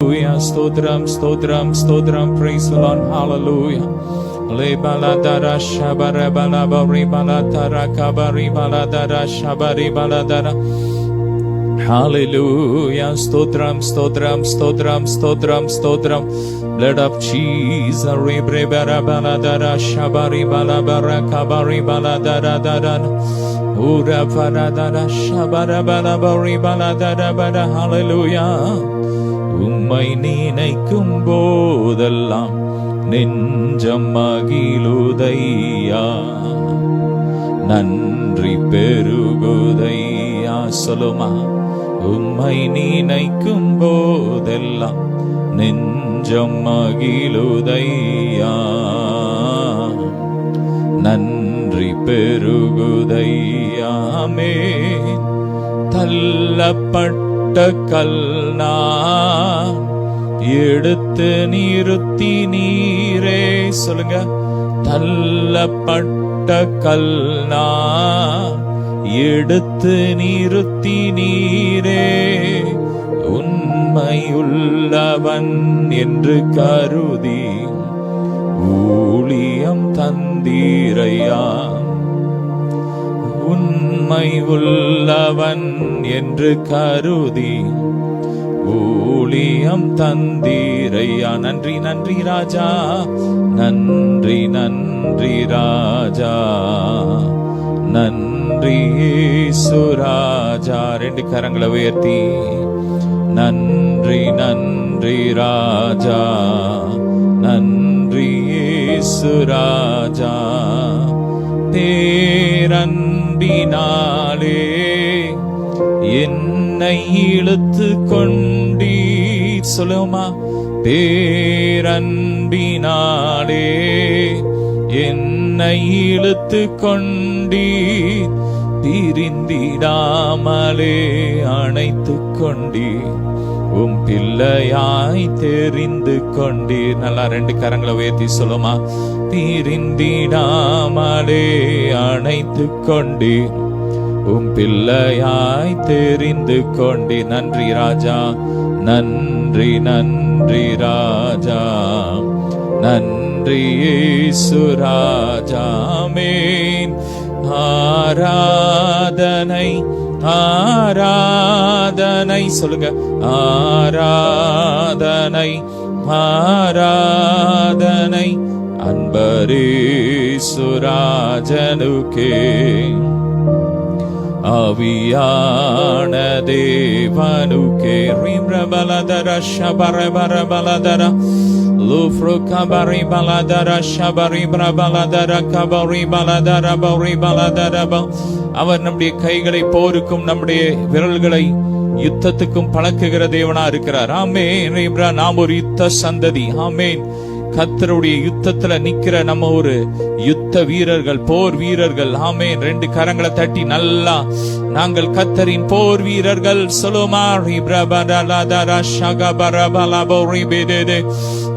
Stotram, stotram, stotram, praise the Lord, hallelujah. Le baladara shabara balabari balatara kabari baladara shabari baladara. Hallelujah, stotram, stotram, stotram, stotram, stotram. Blood of Jesus, rebre bara baladara shabari balabara kabari baladara dara. Ura baladara shabara balabari baladara bara. Hallelujah. உம்மை நினைக்கும் போதெல்லாம் நெஞ்சம் மகிழுதையா, நன்றி பெருகுதையா. சொல்லுமா, உம்மை நினைக்கும் போதெல்லாம் நெஞ்சம் மகிழுதையா, நன்றி பெருகுதையா. ஆமென். தள்ளப்பட்ட கல்னா எடுத்து நிறுத்தி நீரே. சொல்லுங்க, தள்ளப்பட்ட கல்னா எடுத்து நிறுத்தி நீரே, உண்மையுள்ளவன் என்று கருதி ஊழியம் தந்தீரையா. உண்மை உள்ளவன் என்று கருதி ஊழியம் தந்தீரையா. நன்றி நன்றி ராஜா, நன்றி நன்றி ராஜா, நன்றி இயேசுராஜா. ரெண்டு கரங்களை உயர்த்தி நன்றி நன்றி ராஜா, நன்றி இயேசுராஜா. பேரன்பினாலே என்னை இழுத்து கொண்டீர். சொல்லுமா, பேரன்பினாலே என்னை இழுத்து கொண்டீர், பிரிந்திடாமலே அணைத்து கொண்டீர், உம் பிள்ளையாய் தெரிந்து கொண்டீர். நல்லா ரெண்டு கரங்களை உயர்த்தி சொல்லுமா, பிரிந்திடாமலே அணைத்து கொண்டீர், உம் பிள்ளையாய் தெரிந்து கொண்டீர். நன்றி ராஜா, நன்றி நன்றி ராஜா, நன்றி இயேசுராஜா. ஆமென். ஆராதனை ஆராதனை. சொல்லுங்க, ஆராதனை ஆராதனை அன்பரேசுராஜனுக்கே, ஆவியான தேவனுக்கே. ரீம்ரபலதர ஷபரபரபலதர லூஃப்ரு கபரி பலதர ஷபரி பிரபலதர கபரி பலதர பௌரி பலதர. அவர் நம்முடைய கைகளை போருக்கும் நம்முடைய விரல்களை யுத்தத்துக்கும் பழக்குகிற தேவனா இருக்கிறார். ஆமென். நாம் ஒரு யுத்த சந்ததி. ஆமென். கர்த்தருடைய யுத்தத்துல நிக்கிற நம்ம ஒரு யுத்த வீரர்கள், போர் வீரர்கள். ஆமென். ரெண்டு கரங்களை தட்டி நல்லா, நாங்கள் கர்த்தரின் போர் வீரர்கள். சொல்லுமா, ரிப்ரபலதர ஷகபரபலபௌரி பெதே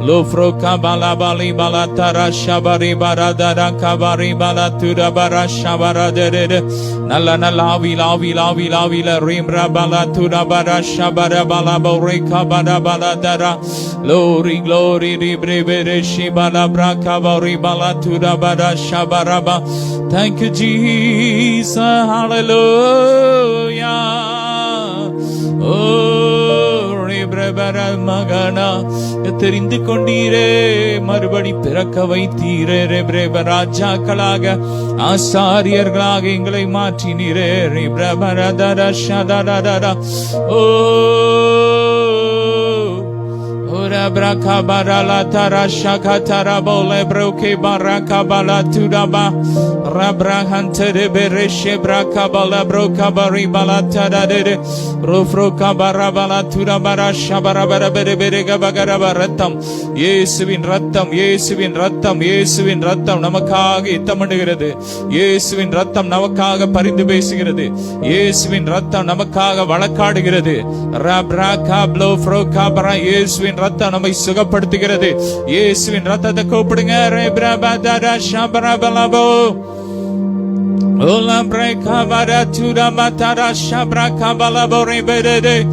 லோஃப்ரோ கபலபலி பலதர ஷபரி பரதர கபரி பலதுரபர ஷபரதர. நல்ல நல்ல ஆவில் ஆவில் ஆவில் ஆவில ரிம்ரபல துரபர ஷபரபலபௌரி கபரபலதர. Glory, glory, ribrebe shibala brakabari balatura bara shabaraba. Thank you, Jesus. Hallelujah. Oh, ribrebe magana. தெரிந்து கொண்டீரே, மறுபடி பிறக்க வைத்தீரே. ரிப்ரebe ராஜாக்களாக ஆசாரியர்களாக எங்களை மாற்றினீரே. ரிப்ரebe ரதர ஷதரதர. Braka barala tara shakatara bole broke baraka bala tudaba rabrahante de bereshe braka bala broka bari bala tada de rufroka barabala tudabara shabara bara bere bere gabagara baratam. இயேசுவின் ரத்தம், இயேசுவின் ரத்தம், இயேசுவின் ரத்தம் நமக்காக யுத்தம் பண்ணுகிறது. இயேசுவின் ரத்தம் நமக்காக பரிந்து பேசுகிறது. இயேசுவின் ரத்தம் நமக்காக வழக்காடுகிறது. ரப்ரகா ப்ளோ ஃப்ரோகா பரா. இயேசுவின் ரத்தம் நம்மை சுகப்படுத்துகிறது. இயேசுவின் ரத்தத்தை கூப்பிடுங்க. ரப்ரபதர ஷபரபலபோ Ola breka bara tura matara shabra kabala bore berede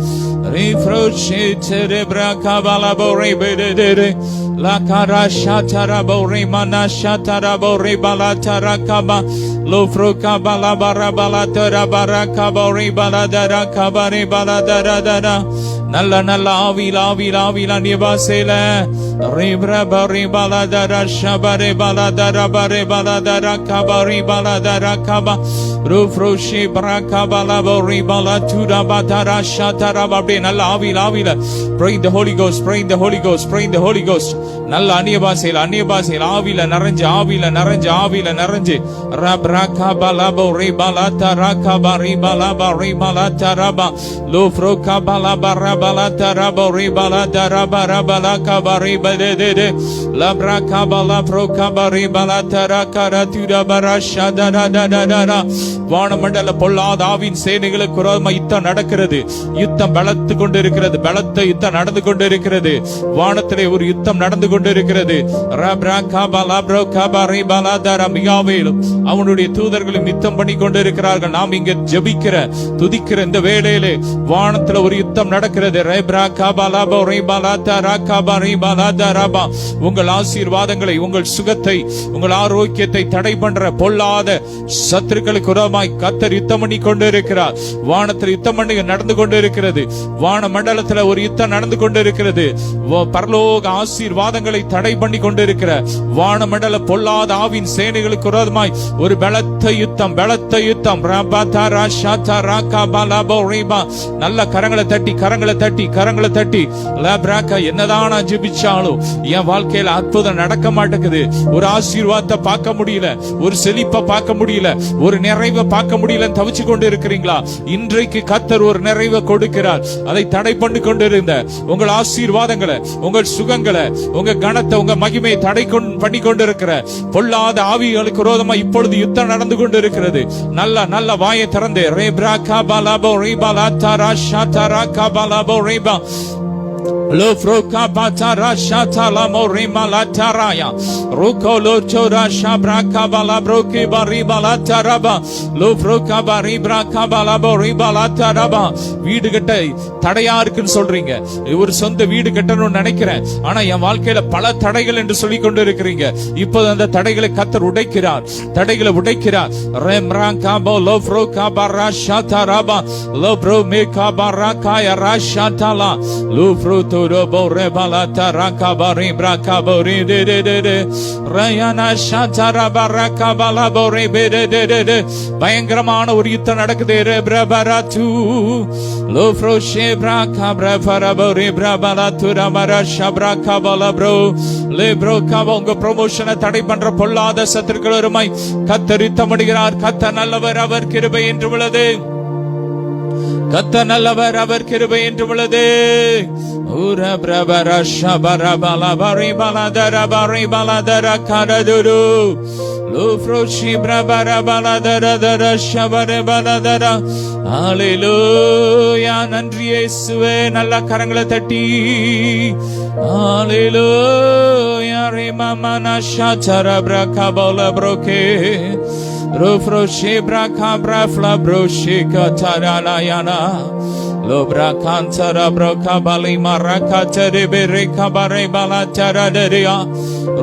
Refroche terebra kabala bore bedere. La cara shatara bore mana shatara bore balatara kaba. Lofro kabala bara balatara bara kabore baladara kabare baladara dara. நல்ல நல்ல ஆவில நிவாசேல ரிப்ர பரி பலதர ஷபரே பலதர பரே பலதர கபரி பலதர கப ரூஃப்ரோஷி பிரகபல பரி பலதுர பதர ஷதர அப்படியே நல்ல ஆவில pray the holy ghost pray the holy ghost pray the holy ghost நல்ல அந்நிய பாஷையில ஆவில நிறைஞ்சு ரப்ரகபல பரி பலதர கபரி பலபரி பலதரப லோஃப்ரோ கபல பர balatara bori balatara bara balaka bari badede labra kabala pro kabari balatara karatuda barasha da da da da da வானமண்டல பொல்லாத ஆவின் சேனைகளுக்கு விரோதமாக யுத்தம் நடக்கிறது. யுத்தம் பலத்து கொண்டிருக்கிறது. பலத்த யுத்தம் நடந்து கொண்டிருக்கிறது. வானத்திலே ஒரு யுத்தம் நடந்து கொண்டிருக்கிறது. அவனுடைய தூதர்களும் யுத்தம் பண்ணி கொண்டிருக்கிறார்கள். நாம் இங்க ஜெபிக்கிற துதிக்கிற இந்த வேளையிலே வானத்துல ஒரு யுத்தம் நடக்கிறது. உங்கள் ஆசீர்வாதங்களை, உங்கள் சுகத்தை, உங்கள் ஆரோக்கியத்தை தடை பண்ற பொல்லாத சத்துருக்களுக்கு விரோதமாக கர்த்தர் யுத்தம் பண்ணி கொண்டிருக்கிறார். வானத்தில் யுத்தம் பண்ணி நடந்து கொண்டிருக்கிறது. வான மண்டலத்தில் ஒரு யுத்தம் நடந்து கொண்டிருக்கிறது. பரலோக ஆசீர்வாதங்களை தடை பண்ணி கொண்டிருக்கிற வான மண்டல பொல்லாத ஆவின் சேனைகளுக்கு விரோதமாய் ஒரு பலத்த யுத்தம். நல்ல கரங்களை தட்டி என்னதான் ஜெபிச்சாலும் என் வாழ்க்கையில அற்புதம் நடக்க மாட்டேங்குது. ஒரு ஆசீர்வாதத்தை பார்க்க முடியல, ஒரு செழிப்பை பார்க்க முடியல, ஒரு நிறைவை பார்க்க முடியல தவிச்சு கொண்டு இருக்கிறீங்களா? இன்றைக்கு கர்த்தர் ஒரு நிறைவை கொடுக்கிறார். அதை தடை பண்ணி கொண்டிருந்த உங்கள் ஆசீர்வாதங்களை, உங்கள் சுகங்களை, உங்க கனத்தை, உங்க மகிமையை தடை பண்ணி கொண்டிருக்கிற பொல்லாத ஆவிகளுக்கு விரோதமா இப்பொழுது யுத்தம் நடந்து கொண்டிருக்கிறது. நல்ல வாயை திறந்து ரேப்ரா காபாலாபோ ரேபாலா தாரா ஷாதாரா காபாலாபோ ரேபா Lofroka batara shatala morima lataraya rukolo chora shabra kabala broke bariba lataraba lofroka baribra kabala boriba lataraba. வீடு கட்ட தடையா இருக்குன்னு சொல்றீங்க. ஒரு சொந்த வீடு கட்டணும்னு நினைக்கிறேன், ஆனா என் வாழ்க்கையில பல தடைகள் என்று சொல்லி கொண்டு இருக்கிறீங்க. இப்போது அந்த தடைகளை கர்த்தர் உடைக்கிறார். ரெம்ராகாபோ லோஃப்ரோகா பரா ஷாதாராபா லோப்ரோ மேகா பராகாய ராஷாதாலா லோஃப்ரோ தோரோபோ ரெபாலாதா ராகாபரி பிராகாபரி டெடெடெ ரயானா ஷாதாராபா ராகாபலா போரே பெடெடெடெ. பயங்கரமான ஒரு யுத்தம் நடக்குது. ரெப்ரபராது லோஃப்ரோ ஷேப்ரா காப்ரா ஃபரபரி பிரபலாதுரா மரா ஷப்ரா காபலா ப்ரோ லேப்ரோ காபோ. உங்க ப்ரமோஷனை தடை பண்ற பொல்லாத சத்துருக்கள் வருமாய் கர்த்தர் யுத்தம் பண்ணுகிறார். கர்த்தர் நல்லவர், அவர் கிருபை என்று உள்ளது. கர்த்தர் நல்லவர், அவர் கிருபை என்று உள்ளது. ஊர பிரபர ஷபர பலபரி பலதர பரி பலதர கரதுரு லோஃப்ரோஷி பிரபர பலதர தர ஷபர பலதர. ஹல்லேலூயா. நன்றி இயேசுவே. நல்ல கரங்களை தட்டி ஹல்லேலூயா. ரிமமனா ஷாச்சர பிரகபல ப்ரோகே Rufroshi braka brafla broshi kataranayana Lobra kantara broka bali maraka teribiri kabare balatara deria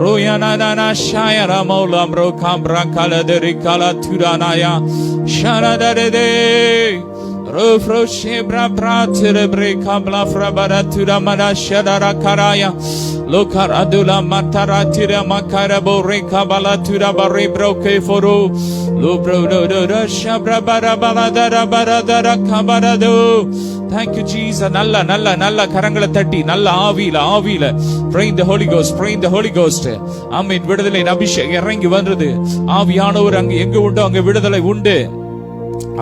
Ruyana nana shayara mola broka brakala deri kala turanaya Shara dede Rufroshi brabra teribiri kabla frabara turamana shadara karaya Lokar adula matara tira makara bore kabala tura bare broke foru lobro do do shabra bara bala dara bara dara kabara do. Thank you Jesus. நல்ல கரங்களை தட்டி நல்ல ஆவியில pray the Holy Ghost, pray the Holy Ghost. ஆமென். விடுதலை அபிஷேகம் இறங்கி வந்தது. ஆவியானவர் அங்க எங்க உண்டோ அங்க விடுதலை உண்டு.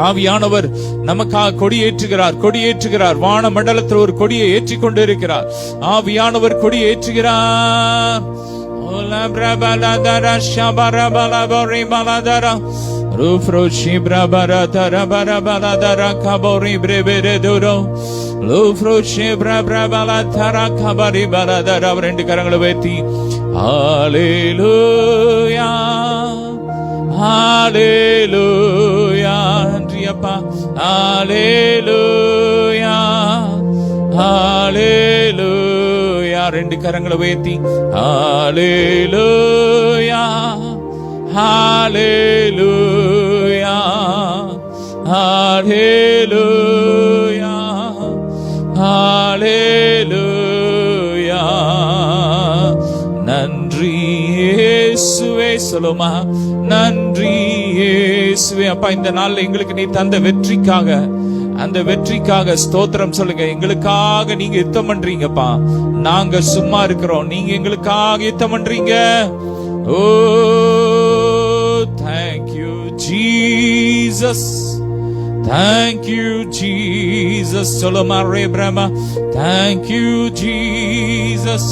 ஆவியானவர் நமக்காக கொடியேற்றுகிறார். வான மண்டலத்தில் ஒரு கொடியை ஏற்றி கொண்டு இருக்கிறார். ஆவியானவர் கொடியை ஏற்றுகிறார். ரெண்டு கரங்களை வைத்தி ஹல்லேலூயா ஹல்லேலூயா. நன்றி அப்பா. ஹல்லேலூயா ஹalleluya. ரெண்டு கரங்களை உயர்த்தி ஹalleluya, ஹalleluya, ஹalleluya, ஹalleluya. நன்றி இயேசுவே. சொல்லுமா, நன்றி இயேசுவே. அப்பா, இந்த நாள்ல எங்களுக்கு நீ தந்த வெற்றிக்காக, அந்த வெற்றிக்காக ஸ்தோத்திரம் சொல்லுங்க. எங்களுக்காக நீங்க யுத்தம் பண்றீங்கப்பா. நாங்க சும்மா இருக்கிறோம், நீங்க எங்களுக்காக யுத்தம் பண்றீங்க. ஓ thank you Jesus, thank you Jesus. சொல்லுமா ரே பிரமா, thank you Jesus,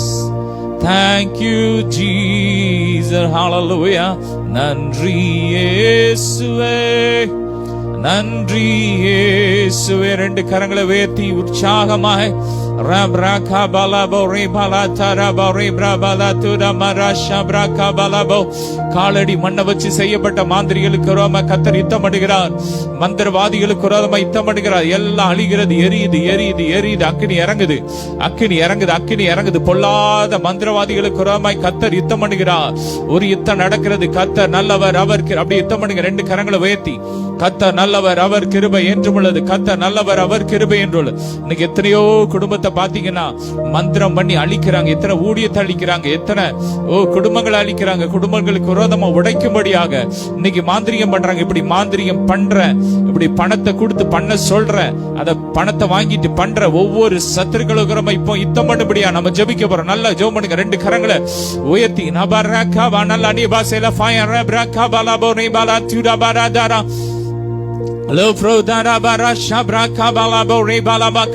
thank you Jesus. hallelujah. நன்றி இயேசுவே, நன்றி இயேசுவே. ரெண்டு கரங்களை உயர்த்தி உற்சாகமாய் காலடி மண்ணை வச்சு செய்யப்பட்ட மாந்திரிகளுக்கு கர்த்தர் யுத்தம் பண்ணுகிறார். மந்திரவாதிகளுக்கு யுத்தம் பண்ணுகிறார். எல்லாம் அழிகிறது, எரியுது எரியுது எரியுது. அக்கினி இறங்குது, அக்கினி இறங்குது, அக்கினி இறங்குது. பொல்லாத மந்திரவாதிகளுக்கு கர்த்தர் யுத்தம் பண்ணுகிறார். ஒரு யுத்தம் நடக்கிறது. கர்த்தர் நல்லவர், அவர் அப்படி யுத்தம் பண்ணுங்க. ரெண்டு கரங்களை உயர்த்தி கர்த்தர் நல்லவர், அவர் கிருபை என்றும் உள்ளது. கர்த்தர் நல்லவர், அவர் கிருபை என்றுள்ளது. இன்னைக்கு எத்தனையோ குடும்பத்தை பாத்தீங்கன்னா மந்திரம் பண்ணி அழிக்கிறாங்க. எத்தனை ஊழியத்தை அழிக்கிறாங்க, எத்தனை குடும்பங்களை அழிக்கிறாங்க. குடும்பங்களுக்கு விரோதமா உடைக்கும்படியாக இன்னைக்கு மாந்திரிகம் பண்றாங்க. இப்படி மாந்திரிகம் பண்ற, இப்படி பணத்தை கொடுத்து பண்ண சொல்ற, அத பணத்தை வாங்கிட்டு பண்ற ஒவ்வொரு சத்துருக்களுக்கு இப்போ யுத்தம் பண்ணும்படியா நம்ம ஜெபிக்க போறோம். நல்லா ஜெபம் பண்ணுங்க. ரெண்டு கரங்களை உயர்த்தி நபரகா வனல அனி பாசேல ஃபயர் ரபரகா பலபோ ரிபாலா துடா பரதாரா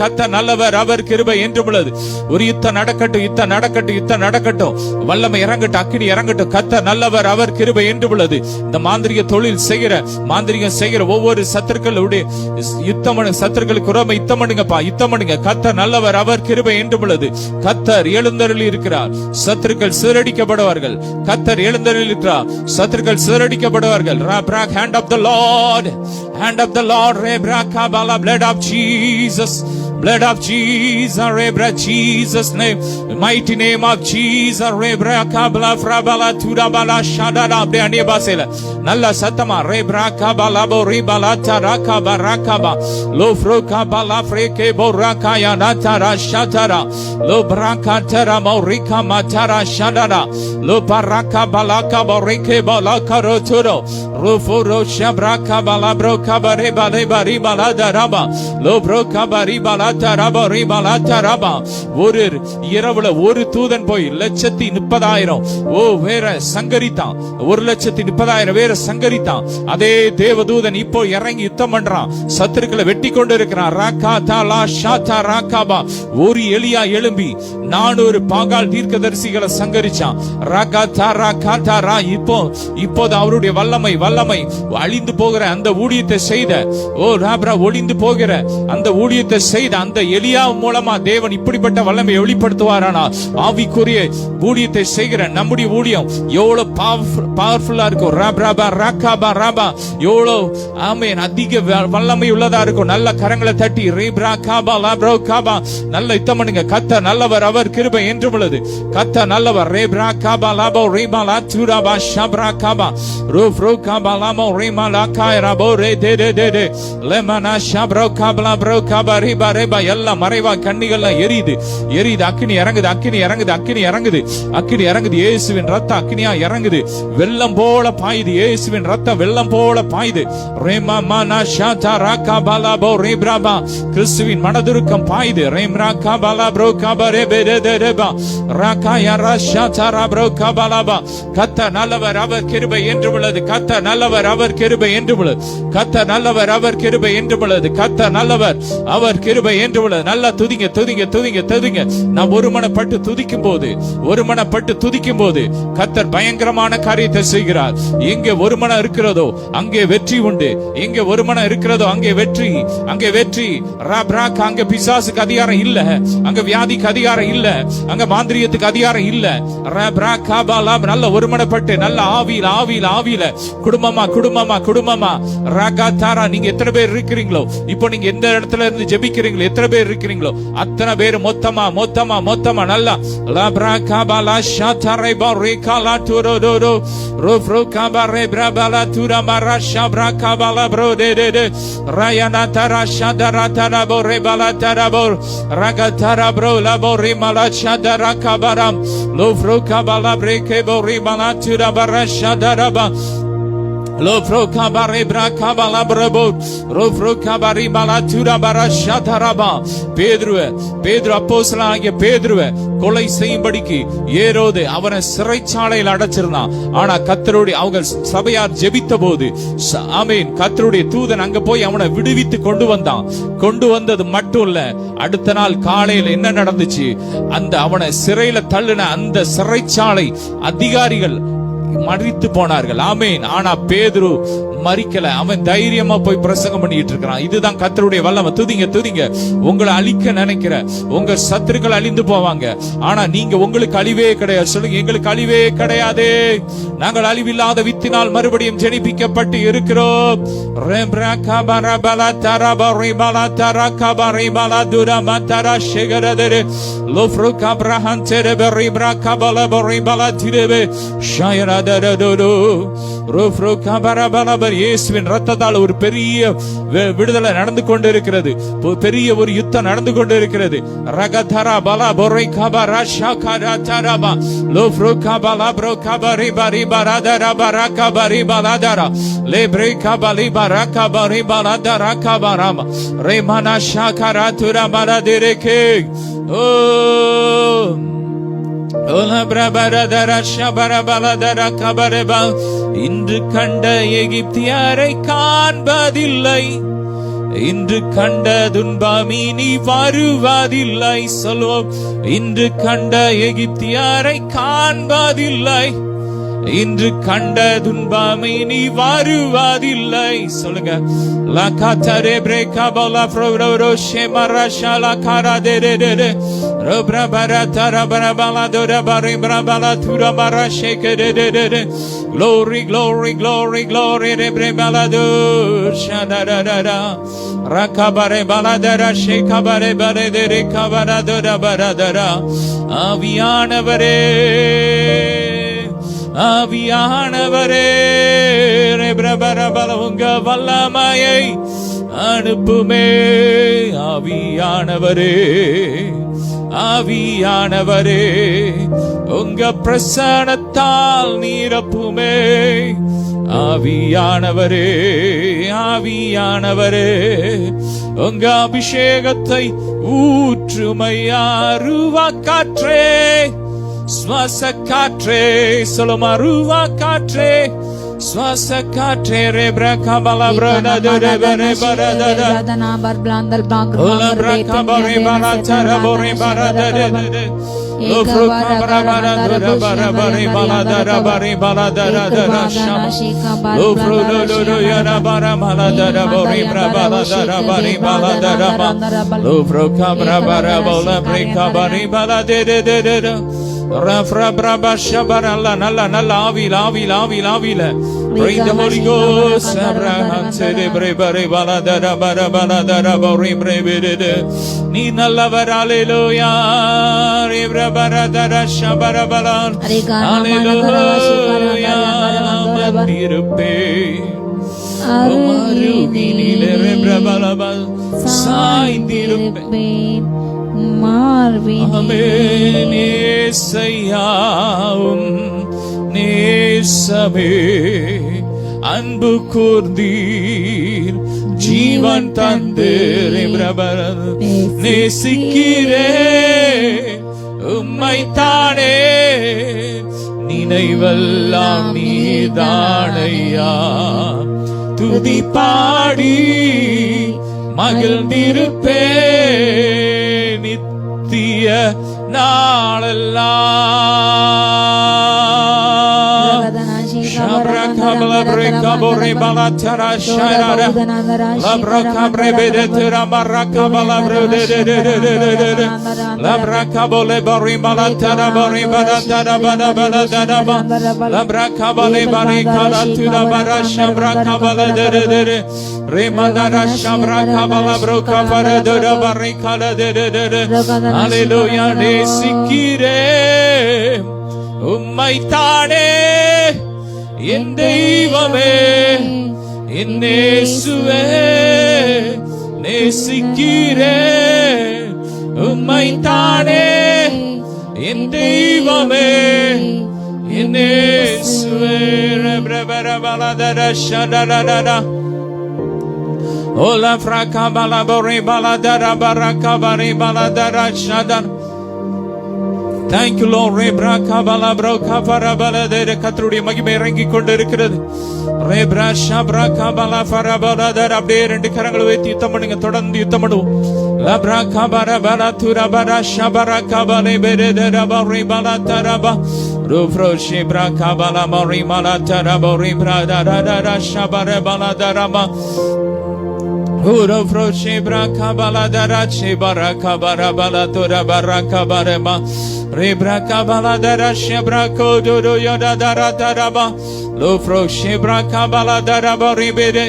கர்த்தர் நல்லவர், அவர் கிருபை என்றும் உள்ளது. ஒரு யுத்தம் நடக்கட்டும், யுத்தம் நடக்கட்டும், யுத்தம் நடக்கட்டும். வல்லமை இறங்கட்டும், அக்கினி இறங்கட்டும். கர்த்தர் நல்லவர், அவர் கிருபை என்றும் உள்ளது. இந்த மாந்திரிக தொழில் செய்கிற, மாந்திரிகம் செய்கிற ஒவ்வொரு சத்துருக்களுடைய யுத்தம், சத்துருக்களுக்கு உறவை யுத்தம் பண்ணுங்கப்பா, யுத்தம் பண்ணுங்க. கர்த்தர் நல்லவர், அவர் கிருபை என்றும் உள்ளது. கர்த்தர் எழுந்தருளி இருக்கிறார். சத்துருக்கள் சிதறடிக்கப்படுவார்கள். கர்த்தர் எழுந்தருளி இருக்கிறார். சத்துருக்கள் சிதறடிக்கப்படுவார்கள். hand of the Lord, hand of the Lord, rebrakabala, blood of Jesus, blood of Jesus, rebra, Jesus name, mighty name of Jesus, rebrakabala, frabala, tudabala, shadada. அப்படியே அந்நிய பாஷையில நல்ல சத்தமா rebrakabala, boribala, tarakaba, rakaba, lofrokabala, freke, borakaya, natara, shatara, lobrakatara, morika, matara, shadada, lobarakabala, kaborike, balakaroturo, rufuro, shabrakabala, brokabare, baleba, ribala, daraba, lobrokabari, balata, raba, ribala, taraba. ஒரு இரவுல ஒரு தூதன் போய் 130,000 வேற சங்கரித்தான். 130,000 வேற சங்கரித்தான். அதே தேவதூதன் இப்போ இறங்கி யுத்தம் பண்றான். சத்துருக்களை வெட்டி கொண்டு இருக்கிறான். ராகாதா ஷாதா ராகாபா. ஒரு எலியா எழும்பி 400 பாகால் தீர்க்கதரிசிகளை சங்கரிச்சான். ராகாதா ராகாதா ரா. இப்போது அவருடைய வல்லமை அழிந்து போகிற அந்த ஊழியத்தை செய்த ஒளிந்து போகிற அந்த ஊழியத்தை செய்த அந்த எலியா மூலமா தேவன் இப்படிப்பட்ட வல்லமை வெளிப்படுத்துவாரானா? ஆவிக்குரிய ஊழியத்தை செய்கிற நம்முடைய ஊழியம் எவ்வளவு பவர்ஃபுல்லா இருக்கும். எவ்வளவு ஆமென் அதிக வல்லமை உள்ளதா இருக்கும். நல்ல கரங்களை தட்டி நல்ல யுத்தம் பண்ணுங்க. கர்த்தர் நல்லவர், அவர் கிருபை என்றும் உள்ளது. கர்த்தர் நல்லவர். எல்லாம் மறைவா கண்ணிகள்லாம் எரியுது. அக்கினி இறங்குது, அக்கினி இறங்குது, அக்கினி இறங்குது, அக்கினி இறங்குது. இயேசுவின் ரத்தம் அக்கினியா இறங்குது. வெள்ளம் போல பாயுது. இயேசுவின் ரத்தம் வெள்ளம் போல பாயுது. கிறிஸ்துவின் மனதுருக்கம் பாயுது. கர்த்தர் நல்லவர், அவர் கிருபை என்றும் உள்ளது. கர்த்தர் நல்லவர், அவர் கிருபை என்றும் உள்ளது. கர்த்தர் நல்லவர், அவர் கிருபை என்றும் உள்ளது. கர்த்தர் நல்லவர், அவர் கிருபை என்று உள்ளது. நல்லா துதிங்க, துதிங்க, துதிங்க, துதிங்க. நாம் ஒருமனப்பட்டு துதிக்கும் போது கர்த்தர் பயங்கரமான காரியத்தை செய்கிறார். எங்கே ஒரு மனம் இருக்கிறதோ அங்கே வெற்றி உண்டு. எங்கே ஒரு மனம் இருக்கிறதோ அங்கே வெற்றி, அங்கே வெற்றி. அங்க பிசாசுக்கு அதிகாரம் இல்ல, அங்க வியாதிக்கு அதிகாரம் இல்ல, அங்க மாந்திரியத்துக்கு அதிகாரம் இல்ல. நல்ல ஒருமனப்பட்டு நல்ல ஆவியில குடும்பமா ரகதாரா. நீங்க எத்தனை பேர் இருக்கிறீங்களோ, இப்போ நீங்க எந்த இடத்துல இருந்து ஜெபிக்கிறீங்களோ, எத்தனை பேர் இருக்கிறீங்களோ அத்தனை பேர் மொத்தமா நல்லா லப்ரா கபாலா ஷாதரை பரிகாலா துரோடோ ரோஃப்ரோ கபாரே பிரபாலா துரா மராஷா பிரா கபாலா ப்ரோ டே ராயனா தரா ஷாதரா தரா போரே பாலா தரா போர் ரகதாரா ப்ரோ லபோரி மலா ஷாதரா கபாரம் லோஃப்ரோ கபாலா பிரேகே போரி மலா துரா பராஷா தரபா Lofro kabare bra kabala brabo Rofro kabari bala tura bara shataraba பேதுரு அப்போஸ்தலனாகிய பேதுருவை கொலை செய்யும்படிக்கு ஏரோது அவனை சிறைச்சாலையில் அடைச்சிருந்தான். ஆனா கர்த்தருடைய அவங்க சபையார் ஜெபித்த போது ஆமென் கர்த்தருடைய தூதன் அங்க போய் அவனை விடுவித்து கொண்டு வந்தது மட்டும் இல்ல, அடுத்த நாள் காலையில் என்ன நடந்துச்சு, அந்த அவனை சிறையில தள்ளின அந்த சிறைச்சாலை அதிகாரிகள் மறித்து போனார்கள். ஆமென். ஆனா பேதுரு மறிக்கல. அவன் தைரியமா போய் பிரசங்கம் பண்ணிட்டு இருக்கிறான். இதுதான் கர்த்தருடைய வல்லமை. துதிங்க. உங்களை அழிக்க நினைக்கிற உங்க சத்துருக்கள் அழிந்து போவாங்க. ஆனா நீங்க உங்களுக்கு அழிவே கிடையாது. சொல்லுங்க, எங்களுக்கு அழிவே கிடையாது. நாங்கள் அழிவில்லாத வித்தினால் மறுபடியும் ஜெனிப்பிக்கப்பட்டு இருக்கிறோம். இயேசுவின் ரத்தத்தால் ஒரு பெரிய விடுதலை நடந்து கொண்டிருக்கிறது. பெரிய ஒரு யுத்தம் நடந்து கொண்டிருக்கிறது. ரகதரா பலா பொரை கபரா ஷாகரா தரபா லோஃப்ரோ கபலா ப்ரோ கபரி பரி பரதரா பரா கபரி பலதரா லே ப்ரே கபலி பரா கபரி பலதரா கபராமா ரேமனா ஷாகரா துரா பலதிரேகே ஓ இன்று கண்ட எகிப்தியரை காண்பதில்லை, இன்று கண்ட துன்பம் இனி வருவதில்லை. சொல்வோம், இன்று கண்ட எகிப்தியரை காண்பதில்லை, இன்று கண்ட துன்பம் இனி வருவதில்லை. சொல்லுங்க, லகாதரே பிரேகபலா ஃப்ரோரோ ஷேமரஷாலா காராதேரே ரோப்ரா பரதரா பரபலா தோரா பரிப்ரபலா துரா மரஷேகரே glory glory glory glory rebrebala dur shadadada rakabare baladara shekabare baledere kabaradora baradara ஆவியானவரே ரெப்ரபரபல உங்க வல்லமையை அனுப்புமே. ஆவியானவரே உங்க பிரசன்னத்தால் நீரப்புமே. ஆவியானவரே உங்க அபிஷேகத்தை ஊற்றுமையா அருவா காற்றே சுவாச காற்றே சொல்லுமா ரூவா காற்றே சுவாச காற்றே ரெப்ரா கபலா பிரதா ரெபரே பரதா ரதனா பர்ப்ளாந்தல் பாக்ரோ ரெப்ரா கபரே பரதா போரே பரதா லோஃப்ரோ கபரா பரதா பரபரே பலதா பரே பலதா ரஷா லோஃப்ரோ லோலோ யரா பரா பலதா போரே பரதா பரே பலதா லோஃப்ரோ கபரா பரா போல பிரே கபரே பலதா நல்ல ஆவியில bring the Holy Ghost Abraham celebre bare baladara bara baladara bore brevede நீ நல்லவர் ஹalleluya rebra baradara shabara balan hallelujah மந்திருப்பே அருவினிலே rebra balabal சாய்ந்திருப்பே நேசையாவும் நேசமே அன்பு கூர்ந்தீர் ஜீவன் தந்து நேசிக்கிறே உம்மை தானே நினைவெல்லாம் நீதானையா துதி பாடி மகிழ்ந்திருப்பே நித்திய நாளெல்லாம் Labreka bore balatara shara. Labraka brebede tira baraka balabru de. Labraka bole bori balatara bori balatara bana balatara ba. Labraka bole bari kala tira barasha braka bala de. Remandara shabraka balabroka para de bari kala de. Hallelujah de sikire. உம்மைத்தானே என் தெய்வமே என் இயேசுவே நேசிக்கிறேன் உம்மைத்தானே என் தெய்வமே என் இயேசுவே ரபரபலதர ஷடடடட ஓலா ஃப்ரகபல பரி பலதர பரகபரி பலதர ஷடட. Thank you Lord. Rebraka bala broka farabala de கர்த்தருடைய மகிமை இறங்கிக் கொண்டிருக்கிறது. ரேப்ரா ஷப்ரா பலா ஃபரபல de அப்படியே ரெண்டு கரங்களை வைத்து யுத்தம் பண்ணுங்க. தொடர்ந்து யுத்தம் பண்ணுவோம். லப்ரா கபர பலா துரபரா ஷபரா கபலே பெரே de ரபரி பலா தரபா ரூஃப்ரோ ஷிப்ரா கபலா மரி மலா தரபா ரிப்ரா தரதர ஷபர பலா தரபா Uro froche braka bala darache baraka bara bala tora baraka barema rebraka bala darache brako dodo yoda dara daraba lo froche braka bala daraba ribede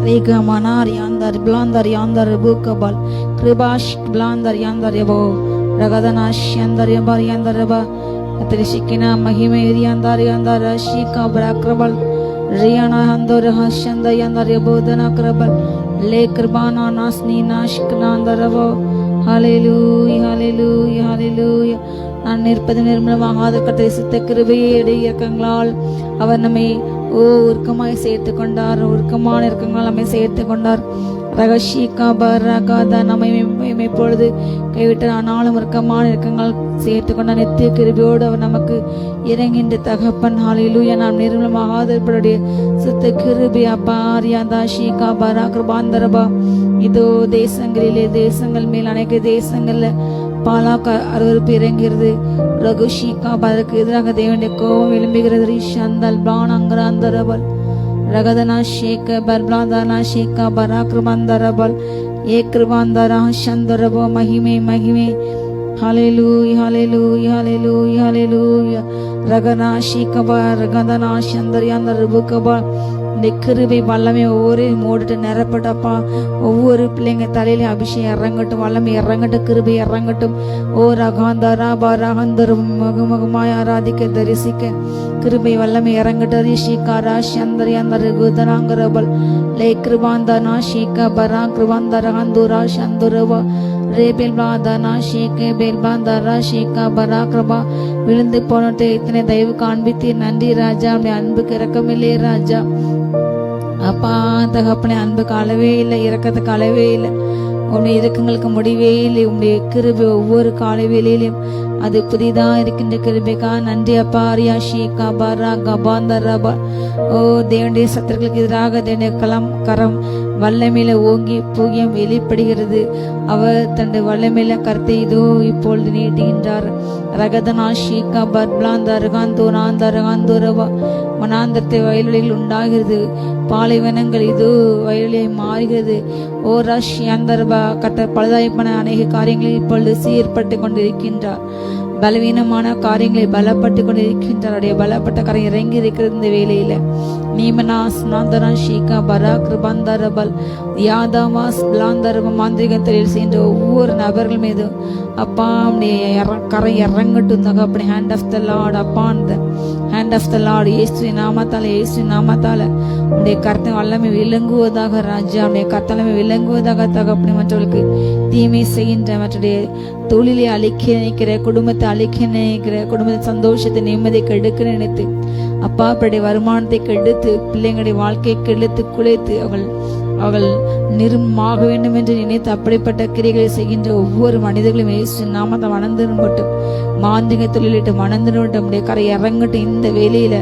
Rega manar yandar blandar yandar bukabal kribash blandar yandar yabo ragadanash yandar yabar yandar yaba Trishikina Mahime Yandar Yandar Shika Brakrabal Riana Handor Hashanda Yandar Yabodana Krabal Lake Rabana Nasni Nashkanandaravo Hallelujah Hallelujah Hallelujah நான் நிற்பது நிர்மலமாகாத கட்டை கிருபையை இறக்கங்களால் அவர் நம்மை உருக்கமாய் சேர்த்து கொண்டார். உருக்கமான இறக்கங்களால் நம்மை சேர்த்து கொண்டார். ரகஷிகா பரகாத நம்மை இப்பொழுது கைவிட்ட ஆனாலும் இறக்கமான இறக்கங்கள் சேர்த்து கொண்டார். நித்திய கிருபையோடு அவர் நமக்கு இறங்கின்ற தகப்பன். ஹல்லேலூயா. நாம் நிர்மலமாகாதவருடைய சுத்த கிருபை அபாரியாதா ஷீகா பரா கிருபாந்தரபா இதோ தேசங்கள் மேல் அநேக தேசங்கள்ல பாலாக்க அருவருப்பு இறங்கிறது. ரகுஷிகா அதற்கு எதிராக தேவனுடைய கோபம் எழும்புகிறது. ரிஷந்தல் பிளானங்கராந்தரபல் ரகதனா ஷேக பர்பிளாதனா ஷேகா பராக்கிரமந்தரபல் ஏக்ருபாந்தரா சந்தரபோ மகிமே மகிமே. ஹல்லேலூயா ஹல்லேலூயா ஹல்லேலூயா ஹல்லேலூயா. ரகனா ஷீகபா ரகதனா சந்தரியாந்தரபுகபா கிருபை வல்லமை ஒவ்வொரு மூடிட்டு நிரப்பட்டப்பா. ஒவ்வொரு பிள்ளைங்க தலையில அபிஷேகம் இறங்கட்டும். வல்லமை இறங்கட்டும். கிருபை இறங்கட்டும். ஓ ரகாந்தரா பரகந்தரும் மகுமகுமாய் ஆராதிக்க தரிசிக்க கிருபை வல்லமை இறங்கட்டும். ரிஷிகாரா சந்தரியாந்தர் குதராங்கரபல் லே கிருபாந்தனா ஷீகா பரா கிருபாந்தரகந்தூரா சந்துரவா ரேபேல் பாதனா ஷீகே பேல் பாந்தரா ஷீகா பரா கிருபா. விழுந்து போனட்டு இத்தனை தயவு காண்பித்தீர். நன்றி ராஜா. அப்படி அன்புக்கு இறக்கமில்லையே ராஜா. அப்பா தகப்பனே, அன்புக்கு அளவே இல்லை, இரக்கத்துக்கு அளவே இல்லை. உன்னுடைய இரக்கங்களுக்கு முடிவே இல்லை. உன்னுடைய கிருபை ஒவ்வொரு காலை வேளையிலும் அது புதிதா இருக்கின்ற கிருபைக்கா நன்றி அப்பா. ரியாஷிகா பரா கபாந்தரபா. ஓ தேவனுடைய சத்துருக்களுக்கு எதிராக தேவனுடைய கரம் வல்லமையில ஓங்கி புகியம் வெளிப்படுகிறது. அவர் தன்னுடைய வல்லமையில கருத்தை இதோ இப்பொழுது நீட்டுகின்றார். ரகதனா ஷீகா பர்பிளாந்தரகாந்தோராந்தரகாந்தோரவா மனாந்தரத்தை வயல்வெளிகள் உண்டாகிறது. பாலைவனங்கள் இது வயல்வெளியை மாறுகிறது. ஓ ரஷ் அந்தர்பா கட்ட பழுதாய்ப்பான அநேக காரியங்களில் இப்பொழுது சீர்பட்டு கொண்டிருக்கின்றார். பலவீனமான காரியங்களை பலப்பட்டு கொண்டிருக்கின்றாருடைய பலப்பட்ட காரியம் இறங்கி இருக்கிறது. இந்த வேலையில நீமனாஸ் நாந்தரா ஷீகா பரா கிருபாந்தரபல் யாதாமாஸ் பிளாந்தரப மாந்திரிக தொழில் செய்கின்ற ஒவ்வொரு நபர்கள் மீது அப்பா கரை இறங்கட்டும் தகப்பனே. ஹேண்ட் ஆஃப் த லார்ட் அப்பா. அந்த ஹேண்ட் ஆஃப் த லார்ட் இயேசு நாமத்தால உடைய கர்த்தம் வல்லமை விளங்குவதாக ராஜா. உடைய கர்த்தலமை விளங்குவதாக தகப்பனே. மற்றவர்களுக்கு தீமை செய்கின்ற மற்ற தொழிலை அழிக்க நினைக்கிற, குடும்பத்தை அழிக்க நினைக்கிற, குடும்பத்தின் சந்தோஷத்தை நிம்மதியை கெடுக்க நினைத்து அப்பா அவருடைய வருமானத்தை கெடுத்து பிள்ளைங்களுடைய வாழ்க்கையை கெடுத்து குலைத்து அவள் நிர்மாக வேண்டும் என்று நினைத்து அப்படிப்பட்ட கிரிகளை செய்கின்ற ஒவ்வொரு மனிதர்களும் இயேசு நாமத்தை மணந்திரும்பட்டும். மாந்திரிக தொழிலிட்டு மணந்திரும்பட்டும். கரை இறங்கட்டும் இந்த வேலையில.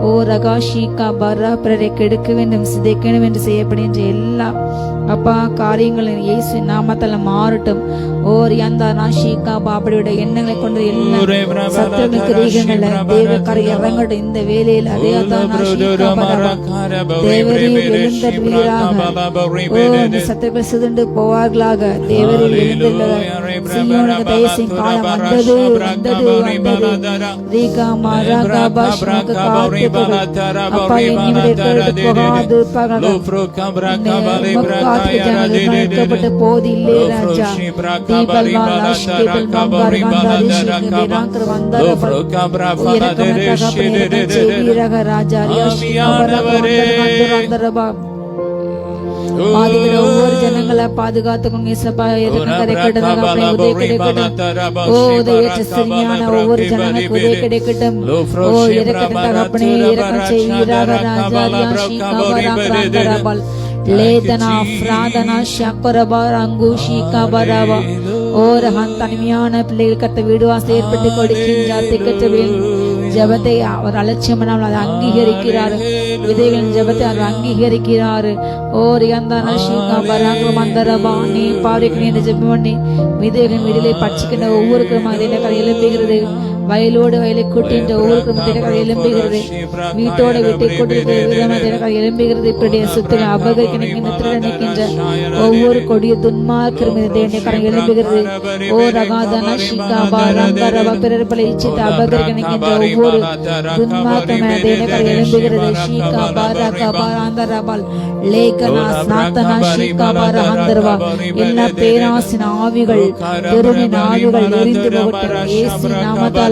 ஓ ரகா ஷீகா பரா பிறரை கெடுக்க வேண்டும், சிதைக்க வேண்டும் என்று செய்யப்படுகின்ற எல்லா அப்பா காரியங்கள் இயேசு நாமத்தால மாறட்டும். ஓர் யந்தா நாஷிகா பாபடியோட எண்ணங்களை கொண்டு எல்லா சத்துருவின் கிரீகங்களை தேவ கரை இறங்கட்டும். இந்த வேலையில் அறியாதா நாஷிகா பாபா தேவரீர் எழுந்தருவீராக. ஓ இந்த சத்துருக்கள் சிதண்டு போவார்களாக. தேவரீர் எழுந்துள்ளார். சீயோனுக்கு தயசின் காலம் வந்தது வந்தது வந்தது. ரீகா மாராகா பாஷ்மக்கு காத்துக்கள் அப்பா என்னிமிட போகாது காத்துக்கப்பட்ட போது இல்லே ராஜா. ஒவ்வொரு ஜனங்களை பாதுகாத்துக்கோங்க. ஒவ்வொரு ஜனங்களுக்கு உதவி கிடைக்கட்டும். ஓ இறக்கட்டே இறக்கம் செய்வீராக ராஜா. லேதனா பிராதனா சக்கரபா அங்குஷி கபரவா ஓர் தனிமையான பிள்ளைகள் கத்த வீடுவாச ஏற்பட்டு கொடுக்கின்றார். திக்கற்றவில் ஜபத்தை அவர் அலட்சியம் பண்ணாமல் அதை அங்கீகரிக்கிறார். விதைகளின் ஜபத்தை அவர் அங்கீகரிக்கிறார். ஓர் யந்தானா ஷீகா பராங்க மந்தரபா நீ பாவைக்கு என்று ஜபம் பண்ணி விதைகளின் விடுதலை பட்சிக்கின்ற ஒவ்வொரு கிரமத்தின கதை எழும்புகிறது. வயலோடு வயலை கூட்டுகின்ற ஒவ்வொரு கிரமத்தின கதை எழும்புகிறது. வீட்டோட வீட்டை கூட்டுகிற விதமான கதை எழும்புகிறது. இப்படி சுத்தின அபகரிக்கின்ற ஒவ்வொரு கொடிய துன்மார்க்கும் கரை எழும்புகிறது. ஓ ரகாதனா ஷீகா பாரங்கரபா பிறர்களை இச்சித்து அபகரிக்கின்ற ஒவ்வொரு துன்மார்க்கமான கரை எழும்புகிறது. ஷீகா பாரகா பாராந்தரபால் லேகனா ஸ்நாத்தனா ஷீகா பாரஹந்தரவா எல்லா பேராசின் ஆவிகள் பெருமின் ஆவிகள் எரிந்து போகட்டும். இயேசு நாமத்தால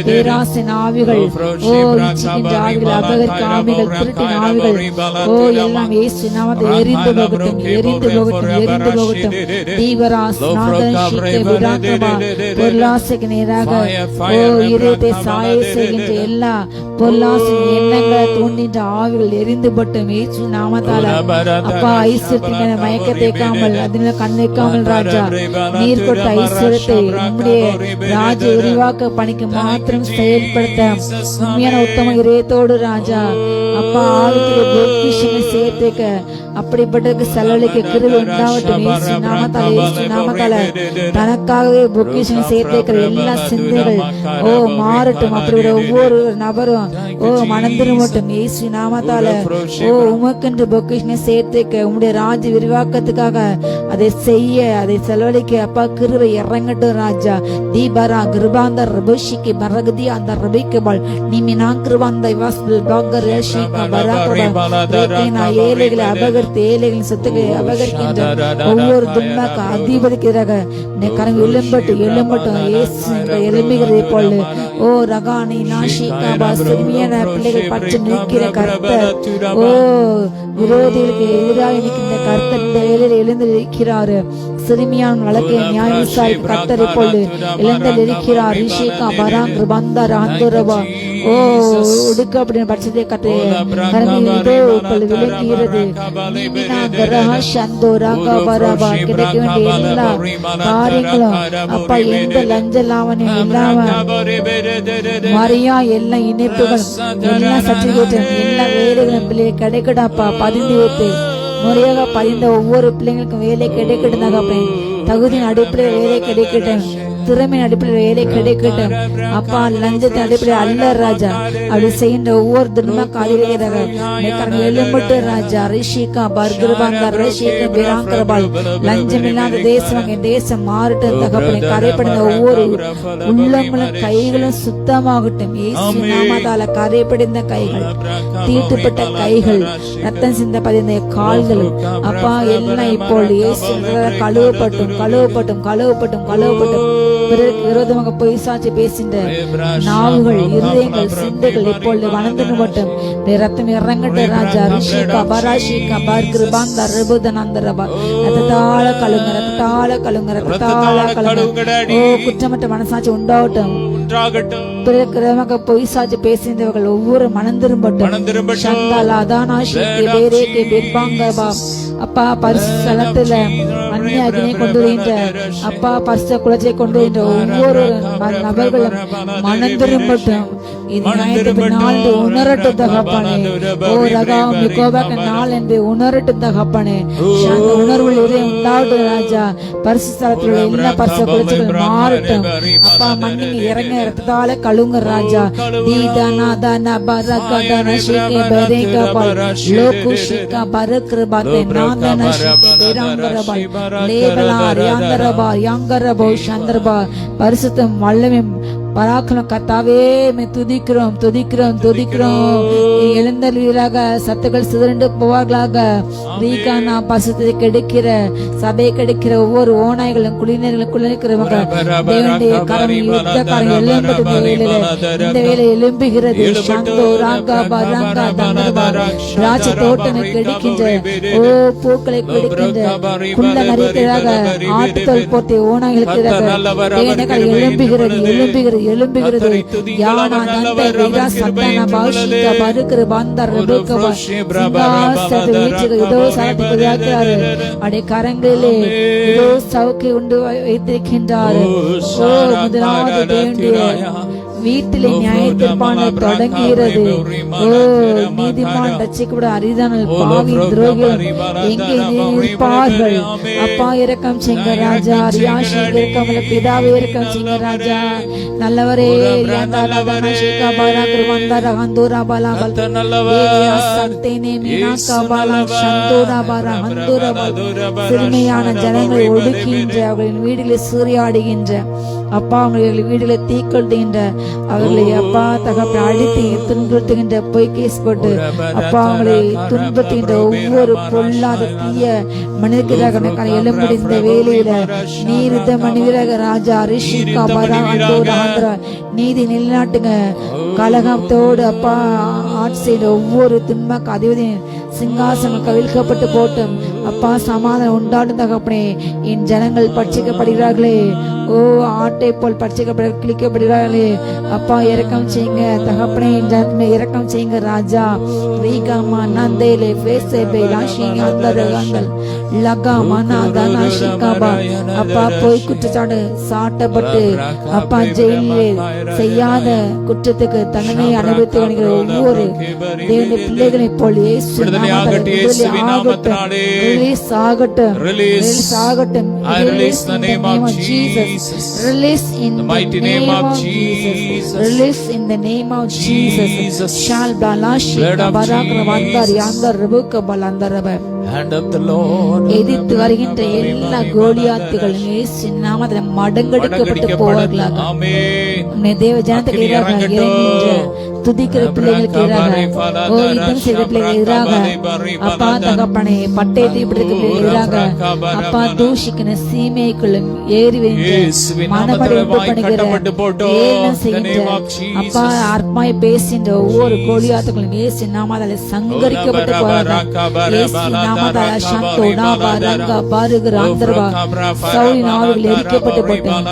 பேராசின் ஆவிகள் ஓ இச்சிக்கின்ற ஆவிகள் அபகரிக்க ஆவிகள் திருட்டின் ஆவிகள் ஓ எல்லாம் இயேசு நாமத்தை எரிந்து போகட்டும் எரிந்து போகட்டும் எரிந்து போகட்டும். தீவரா ஸ்நாதன் ஷீகே விராக்கமா பொருளாசைக்கு நேராக ஓ இருதயத்தை சாய செய்கின்ற எல்லா பொருளாசின் எண்ணங்களை தூண்டின்ற ஆவிகள் எரிந்து போட்டும் இயேசு நாமத்தால. அப்பா ஐஸ்வர்யத்தின் மயக்க தேக்காமல் அதில் கண் வைக்காமல் ராஜா நீர் கொட்ட ஐஸ்வர்யத்தை நம்முடைய ராஜ விரிவாக்க பணிக்கு மாத்திரம் செயல்படுத்த உண்மையான உத்தம இதயத்தோடு ராஜா அப்பா ஆழத்திலே பொக்கிஷங்களை சேர்த்துக்க அப்படிப்பட்ட செலவழிக்க கிருபை உண்டாகட்டும் இயேசு நாமத்தால. இயேசு நாமத்தால தனக்காகவே பொக்கிஷங்களை சேர்த்திருக்கிற எல்லா சிந்தைகள் ஓ மாறட்டும். அப்படி ஒவ்வொரு நபரும் ஓ மனந்திருமட்டும் இயேசு நாமத்தால. ஓ உமக்கென்று பொக்கிஷங்களை சேர்த்துக்க உம்முடைய ராஜ விரிவாக்கத்துக்காக அதை செய்ய அதை செலவழிக்க அப்பா கிருபை இறங்கட்டும் ராஜா. தீபரா கிருபாந்த ரபுஷிக்கு மரகதி அந்த ரபிக்கபால் நீமி நான் கிருபாந்த வாஸ்பில் பாகர் ரஷிகா பராகபா ஏழைகளை அபகரித்து ஏழைகளின் சொத்துக்களை அபகரிக்கின்ற ஒவ்வொரு துன்மாக்க அதிபதிக்கிறாக கரங்க எழும்பட்டு எழும்பட்டும் இயேசு எழும்புகிறதை போல. ஓ ரகானி நாஷிகா சிறுமியான பிள்ளைகள் பற்றி நிற்கிற கர்த்தர் ஓ விரோதிகளுக்கு எதிராக நிற்கின்ற கர்த்தர் இந்த வேலையில் எழுந்து இருக்கிறாரு. சிறுமியான் வழக்கை நியாய விசாரிப்பு கர்த்தரை போல எழுந்தல் இருக்கிறார். ரிஷிகா பராங்க பந்தார் அந்துரவா ஓ ஒடுக்க அப்படின்னு பட்சத்தை கத்தை விளங்குகிறது. கிடைக்க வேண்டிய எல்லா காரியங்களும் அப்பா எந்த லஞ்ச லாவணியம் இல்லாம மறையா எல்லா இணைப்புகள் எல்லா சர்டிபிகேட்டும் எல்லா வேலைகளும் பிள்ளைகள் கிடைக்கடாப்பா பதிந்து வைத்து முறையாக பதிந்த ஒவ்வொரு பிள்ளைங்களுக்கும் வேலை கிடைக்கட்டும். தகுதியின் அடிப்படையில் வேலை கிடைக்கட்டும். திறமையின் அடிப்படையில் வேலை கிடைக்கட்டும். அப்பா லஞ்சத்தின் அடிப்படையில் அல்ல ராஜா அப்படி செய்கின்ற ஒவ்வொரு தினமும் காலையில எழும்பட்டு ராஜா. ரிஷிகா பர்கிருபாந்தார் ரிஷிகா பிராங்கரபால் லஞ்சம் இல்லாத தேசம் தேசம் மாறட்டும். தகப்பனை கரைப்படுத்த ஒவ்வொரு உள்ளங்களும் கைகளும் சுத்தமாகட்டும் இயேசு நாமத்தால. கரைப்படைந்த கைகள் தீட்டுப்பட்ட கைகள் ரத்தம் சிந்த பதிந்த கால்களும் அப்பா எல்லாம் இப்போ இயேசு கழுவப்பட்டும் கழுவப்பட்டும் கழுவப்பட்டும் கழுவப்பட்டும். பிறருக்கு விரோதமாக பொய் சாட்சி பேசின்ற நாவுகள் இருதயங்கள் சிந்தைகள் இப்பொழுது வளர்ந்து மட்டும் ரத்தம் இறங்கட்ட ராஜா. ரிஷிகா பராஷிகா பார்கிருபாந்த ரபுதனந்தரபா ரத்தால கழுங்க ரத்தால கழுங்க ரத்தால கழுங்க. ஓ குற்றமற்ற மனசாட்சி உண்டாகட்டும். பிறகு பொய் சாட்சி பேசின்றவர்கள் ஒவ்வொரு மனம் திரும்பட்டும். சந்தாலா தானாஷிக்கு வேரேக்கு பிற்பாங்கபா அப்பா பரிசுல அந்நிய அக்னியை கொண்டு வருகின்ற அப்பா பரிசு குலத்தை கொண்டு வருகின்ற ஒவ்வொரு நபர்களும் மனம் திரும்பட்டும் இது நியாயத்திற்கு நாள் என்று உணரட்டும் தகப்பனே. ஓ ரகாம் யெகோவாக்கு நாள் என்று உணரட்டும் தகப்பனே. சாந்த உணர்வுகள் இதயம் உண்டாகட்டும் ராஜா. பரிசுத்த ஸ்தலத்தில் உள்ள எல்லா பரிசுத்த குலைச்சல்கள் மாறட்டும் அப்பா. மண்ணில் இறங்க இரத்தத்தால கழுவுங்க ராஜா. தீதனா தனா பரகடன ஷிகே பெரேகபல் லோகுஷிகா பரக்ரபதே நாதன ஷிகே பெரங்கரபல் லேபலா ரியாந்தரபா யாங்கரபோ சந்திரபா. பரிசுத்தம் வல்லமையும் பராக்கிரமம் கர்த்தாவே துதிக்கிறோம் துதிக்கிறோம் துதிக்கிறோம். எழுந்தருவீராக, சத்துக்கள் சிதறண்டு போவார்களாக. ரீகானா பரிசுத்தத்தை கெடுக்கிற சபையை கெடுக்கிற ஒவ்வொரு ஓநாய்களும் குளிநர்களும் குளிக்கிறவங்க தேவனுடைய கரம் யுத்தக்காரன் எழும்பட்டு இந்த வேலை எழும்புகிறது. சந்தோ ராங்கா பராங்கா தங்கரபா ராஜ தோட்டனை கெடுக்கின்ற ஓ பூக்களை கெடுக்கின்ற குள்ள நரிக்கிறாக ஆட்டுத்தோல் போர்த்திய ஓநாய்களுக்கு எழும்புகிறது எழும்புகிறது எழும்புகிறது. யானா நந்த வீரா சத்தன பாஷிகா பருக்கிற பந்தர் ரெபுக்கா சிங்காசனத்தில் வீற்றிருக்கிற இதோ சனத்துக்கு வியாக்கிறாரு. அடைய கரங்களிலே இதோ சவுக்கை உண்டு வைத்திருக்கின்றார். ஓ முதலாவது தேவனுடைய வீட்டிலே நியாயத்தீர்ப்பான தொடங்குகிறது. ஓ நீதிமான் ரட்சிக்கப்பட அரிதானல் பாவி துரோகிகள் எங்கே இருப்பார்கள்? அப்பா இரக்கம் செய்யுங்க ராஜா. ரியாஷி இரக்கம் பிதாவே இரக்கம் செய்யுங்க ராஜா. நல்லவரே சிறுமையான ஜனங்களை ஒடுக்கின்ற அவர்களின் வீடுகளை சூறையாடுகின்ற அப்பா அவர்கள் வீடுகளை தீக்கொள்கின்ற அவர்களை அப்பா தகப்பனை அடித்து துன்புறுத்துகின்ற பொய் கேஸ் போட்டு அப்பா அவங்களை துன்புறுத்துகின்ற ஒவ்வொரு பொல்லாத தீய மனிதர்களாக எழும்படி இந்த வேலையில நீரித்த மனிதராக ராஜா ரிஷிகா பராந்தோர நீதி நிலைநாட்டுங்க. கலகத்தோடு அப்பா ஆட்சி செய்த ஒவ்வொரு துன்மக்கு அதிபதியின் சிங்காசனம் கவிழ்க்கப்பட்டு போட்டும் அப்பா சமாதானம் உண்டாடும் தகப்பனே. என் ஜனங்கள் பட்சிக்கப்படுகிறார்களே, ஓ ஆட்டை போல் கிழிக்கப்படுகிறார்களே அப்பா இரக்கம் செய்யுங்க தகப்பனே. என் ஜனமே இரக்கம் செய்யுங்க ராஜா. ரீகாமா நந்தேலே பேசேபே லாஷிங்க அந்தரகங்கள் லகாமா நாதனா ஷிகாபா அப்பா போய் குற்றச்சாட்டு சாட்டப்பட்டு அப்பா ஜெயிலில் செய்யாத குற்றத்துக்கு தண்டனை அனுபவித்து வருகிற ஒவ்வொரு தேவனுடைய பிள்ளைகளை போல் எதிர்த்து வருகின்ற எல்லா கோலியாத்துகளும் இயேசு நாமத்தில் மடங்கெடுக்கப்பட்டு போவார்களாக. தேவ ஜனத்துக்கு எதிராக துதிக்கிற பிள்ளைகளுக்கு எதிராக ஓ யுத்தம் செய்த பிள்ளைகள் எதிராக அப்பா தகப்பனை பட்டயத்தை எதிராக அப்பா தூஷிக்கிற சீமைக்குள்ளும் ஏறி மனமடை பண்ணுகிற அப்பா ஆத்மாய் பேசுகின்ற ஒவ்வொரு கோலியாத்துகளும் இயேசு நாமத்தால் சங்கரிக்கப்பட்டு போவார்கள். இயேசு நாமத்தால் சந்தோடாபரங்க பாருகிற அந்தர்வா சவுலின் ஆவிகள் எரிக்கப்பட்டு போட்டோம்.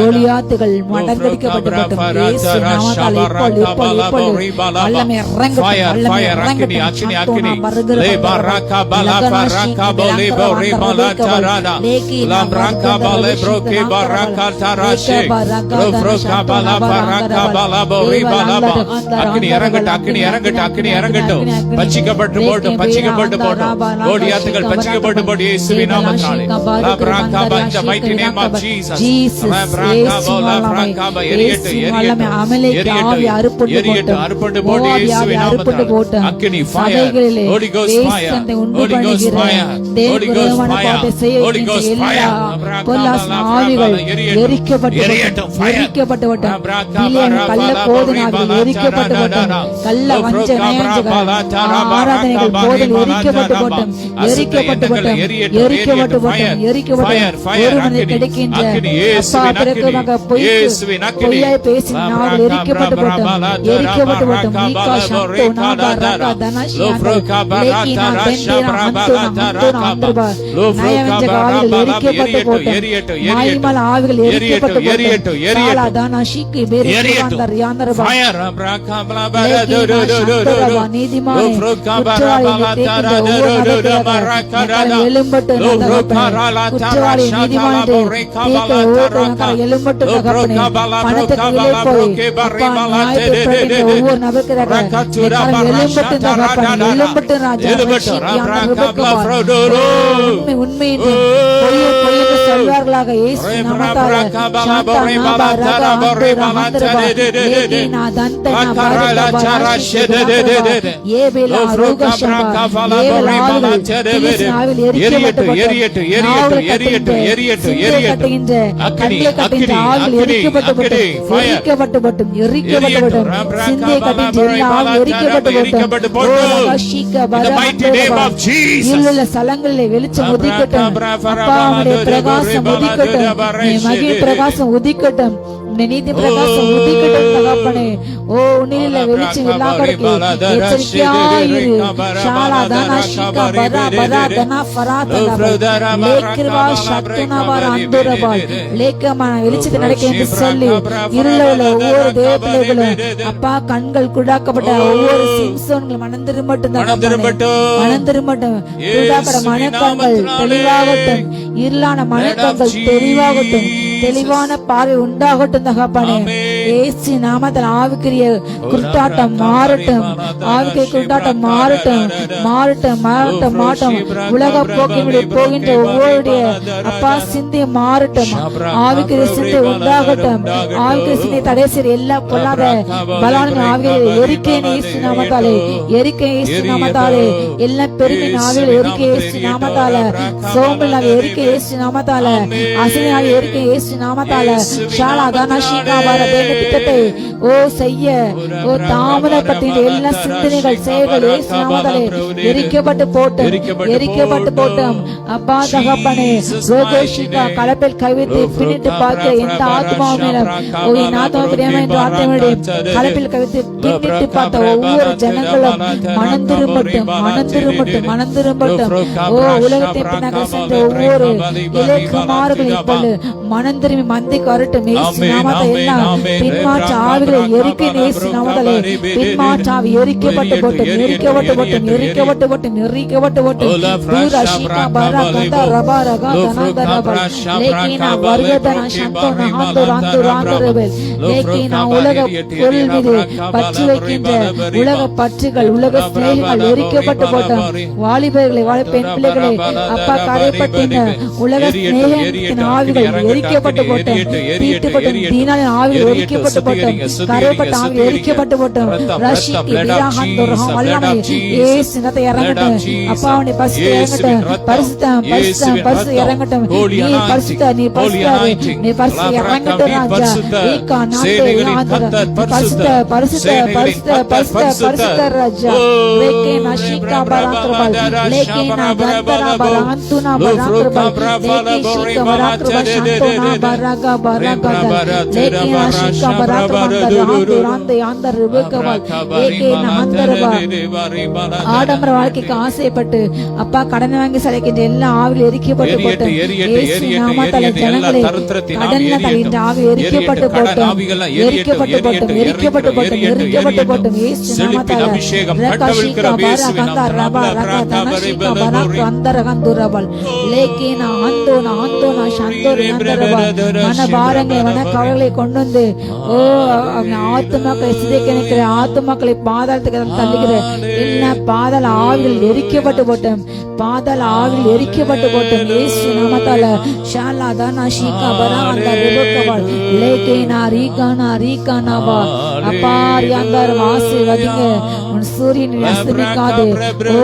கோலியாத்துகள் மடங்கடிக்கப்பட்டு போட்டோம். இயேசு நாமத்தால் இப்போ வல்லமை இறங்கட்டும், வல்லமை இறங்கட்டும். சந்தோனா பருகிற லகனா ஷீகா பலகபா லேகி லம்ராகா பலப்ரோகே பரகா தராஷே ரோஃப்ரோகா பலபரகா பலபோரிபலபா அக்னி இறங்கட்டும், அக்னி இறங்கட்டும், அக்னி இறங்கட்டும். பச்சிக்கப்பட்டு போட்டும், பச்சிக்கப்பட்டு போட்டும். கோலியாத்துகள் பச்சிக்கப்பட்டு போட்டு இயேசுவின் நாமத்தினாலே லம்ராகா பஞ்ச mighty name of Jesus லம்ராகா பலபரகா எரியட்டும், எரியட்டும், எரியட்டும், அறுப்பட்டு போட்டு இயேசுவின் நாமத்தினாலே அக்னி fire, Holy Ghost fire, Holy Ghost fire, Holy Ghost fire, Holy Ghost fire. பொல்லாத ஆவிகள் எரிக்கப்பட்டு எரிக்கப்பட்டு கள்ள போதனாவில் எரிக்கப்பட்டு கள்ள வஞ்ச நயஞ்சகள் ஆராதனைகள் போதில் எரிக்கப்பட்டு போட்டும், எரிக்கப்பட்டு போட்டும், எரிக்கப்பட்டு போட்டும், எரிக்கப்பட்டு ஒருவனை கிடைக்கின்ற அப்பா பிறக்கமாக பொய்யாய் பேசின நாவல் எரிக்கப்பட்டு போட்டும், எரிக்கப்பட்டு போட்டும். நீக்கா சந்தோ நாபா ரகா தனஷியா லேகினா பெண்டேனா ஹந்தோனா ஹந்தோனா நயவஞ்சக ஆவிகள் எரிக்கப்பட்டு போட்டும், மாய்மல் ஆவிகள் எரிக்கப்பட்டு போட்டும். சாலா தனஷிக்கு பெரியாந்தர் யாந்தரபா லேகினா சந்தோரபா நீதிமானே குற்றவாளியை தேக்கின்ற ஒவ்வொரு எழும்பட்டு குற்றவாளி நீதிமானே தேக்க ஒவ்வொரு எழும்பட்டு தகப்பனே. பணத்துக்கு விலை போய் அப்பா நியாயத்தை ஒவ்வொரு நபருக்காக எழும்பட்டு தகப்பனே, எழும்பட்டு ராஜா. உண்மை உண்மை என்று பொய் பொய் என்று சொல்வார்களாக இயேசு நாமத்தால. சாந்தா நாபா ரகா அந்து ரஹந்தரபா லேகினா தந்தனா பரகபா ராஷிதரபா ஏபேலா ரோகஷபா ஏபேலா ஆவிகள் கிறிஸ்து ஆவில் எரிக்கப்பட்டு ஸ்தலங்களிலே வெளிச்சம் உதிக்கட்டும். அப்பாவுடைய பிரகாசம் உதிக்கட்டும். மகிழ் பிரகாசம் உதிக்கட்டும். நீதி பிரகாசம் உதிக்கட்டும் தகப்பனே. ஓ உன்னிலே வெளிச்சம் இல்லாதவர்களுக்கு எச்சரிக்கையாயிரு. ஷாலா தனா ஷிகா பரா பரா தனா ஃபரா தனா லேக்ரவா சத்துனவர அந்துரபா லேக்கமான வெளிச்சத்தை நடக்க என்று சொல்லி இருளவுள்ள ஒவ்வொரு தேவ பிள்ளைகளும் அப்பா கண்கள் குடாக்கப்பட்ட ஒவ்வொரு சிம்சோன்கள் மனம் திரும்பட்டும் தகப்பனே. மனம் திரும்பட்டும். குடாக்கப்பட்ட மனக்கண்கள் தெளிவாகட்டும். இருளான மனக்கண்கள் தெளிவாகட்டும். தெளிவான பார்வை உண்டாகட்டும் தகப்பனே. இயேசு நாமத்தில் ஆவிக்குரிய குருட்டாட்டம் மாறட்டும். ஆவிக்குரிய குருட்டாட்டம் மாறட்டும். மாறட்டும் மாறட்டும் மாட்டும். உலக போக்கினுடைய போகின்ற ஒவ்வொருடைய அப்பா சிந்தை மாறட்டும். ஆவிக்குரிய சிந்தை உண்டாகட்டும். ஆவிக்குரிய சிந்தை தடை செய்ய எல்லா பொல்லாத பலான ஆவிகளை எரிக்கை இயேசு நாமத்தாலே. எரிக்கை இயேசு நாமத்தாலே. எல்லா பெருமை ஆவிகளை எரிக்கை இயேசு நாமத்தால. சோம்பல் ஆவி எரிக்கை இயேசு நாமத்தால. அசனை ஆவி எரிக்கை இயேசு நாமத்தால. ஷாலா தானா ஷீகா பார தேவ திட்டத்தை ஓ செய்ய ஓ தாமதப்பட்ட எல்லா சிந்தனைகள் செயல்கள் இயேசு நாமத்தாலே எரிக்கப்பட்டு போட்டும். எரிக்கப்பட்டு போட்டும். அப்பா தகப்பனே ரோகோஷிகா கலப்பில் கைவிட்டு பின்னிட்டு பார்க்க எந்த ஆத்மாவிலும் ஓ என் ஆத்மா பிரியமா என்ற ஆத்மாவுடைய கலப்பில் கைவிட்டு பின்னிட்டு பார்த்த ஒவ்வொரு ஜனங்களும் மனம் திரும்பட்டும். மனம் திரும்பட்டும். மனம் திரும்பட்டும். ஓ உலகத்தை பின்னாக சென்ற ஒவ்வொரு இளைக்குமார்கள் இப்பொழுது மனம் திரும்பி மந்தைக்கு வரட்டும். இயேசு நாமத்தாலே எல்லாம் பின்மாற்ற ஆவிகளை எரிக்கை இயேசு நாமத்தாலே. பின்மாற்ற ஆவி எரிக்கப்பட்டு போட்டும். எரிக்கப்பட்டு போட்டும். எரிக்கப்பட்டு போட்டும். எரிக்கப்பட்டு போட்டும். தூர ஷீகா பரா கந்தா ரபா ரகா தனா ரபா லேகினா வர்கதனா சந்தோனா ஹந்து ராந்து ராந்தரபல் லேகினா உலக பொருள் மீது பற்று வைக்கின்ற உலக பற்றுகள் உலக ஸ்நேகங்கள் எரிக்கப்பட்டு போட்டும். வாலிபர்களை பெண் பிள்ளைகளை அப்பா கரைப்பட்டின உலக ஸ்நேகத்தின் ஆவிகள் எரிக்கப்பட்டு போட்டும். தீட்டுப்பட்டும். தீனாலின் ஆவிகள் எரிக்கப்பட்டு போட்டும். கரைப்பட்ட ஆவி எரிக்கப்பட்டு போட்டும். ரஷிதி விராஹந்து வல்லமை இயேசு நாமத்தை இறங்கட்டும். அப்பா அவனை பரிசுத்த இறங்கட்டும். பரிசுத்தம் பரிசுத்தம் பரிசு இறங்கட்டும். நீ பரிசுத்த நீ பரிசுத்த நீ பரிசு இறங்கட்டும் ராஜா. ஏகா நாட்டே யாந்தர பரிசுத்த பரிசுத்த பரிசுத்த பரிசுத்த பரிசுத்த ராஜா. லேகேனா ஷீகா பராத்ரபல் லேகேனா கந்தரா பராந்துனா பராத்ரபல் லேகே ஷீகா பராத்ரபல் சந்தோனா பராகா பராகா லேகேனா ஷீகா பராத்ரபல் ராந்து ராந்து யாந்தர் ருபகவல் லேகேனா அந்தரபா. ஆடம்பர வாழ்க்கைக்கு ஆசைப்பட்டு அப்பா கடன் வாங்கி சளைக்கின்ற எல்லா ஆவியில் எரிக்கப்பட்டு போட்டும். இயேசு நாமத்தாலே ஜனங்களை கடன்ல தள்ளின்ற ஆவி எரிக்கப்பட்டு போட்டும். எரிக்கப்பட்டு போட்டும். எரிக்கப்பட்டு போட்டும். எரிக்கப்பட்டு போட்டும். இயேசு நாமத்தாலே ரகஷிகா பாரா கந்தா ரபா ரகா தனஷிகா பாரா கந்தர கந்துரபல் லேகினா அந்தோனா அந்தோனா சந்தோர் அந்தரபல் மன பாரங்களை மன கவலைகளை கொண்டு வந்து ஓ ஆத்துமாக்களை சிதைக்க நினைக்கிற ஆத்துமாக்களை பாதாளத்துக்கு தள்ளுகிற எல்லா பாதாள ஆவிகள் எரிக்கப்பட்டு போட்டும். பாதாள ஆவிகள் எரிக்கப்பட்டு போட்டும். இயேசு நாமத்தால ஷாலா தானா ஷீகா பரா அந்த ரிபக்கவல் லேகேனா ரீகானா ரீகானாபா. அப்பா ரியாந்தார் ஆசீர்வதிங்க. உன் சூரியன் அஸ்தமிக்காது. ஓ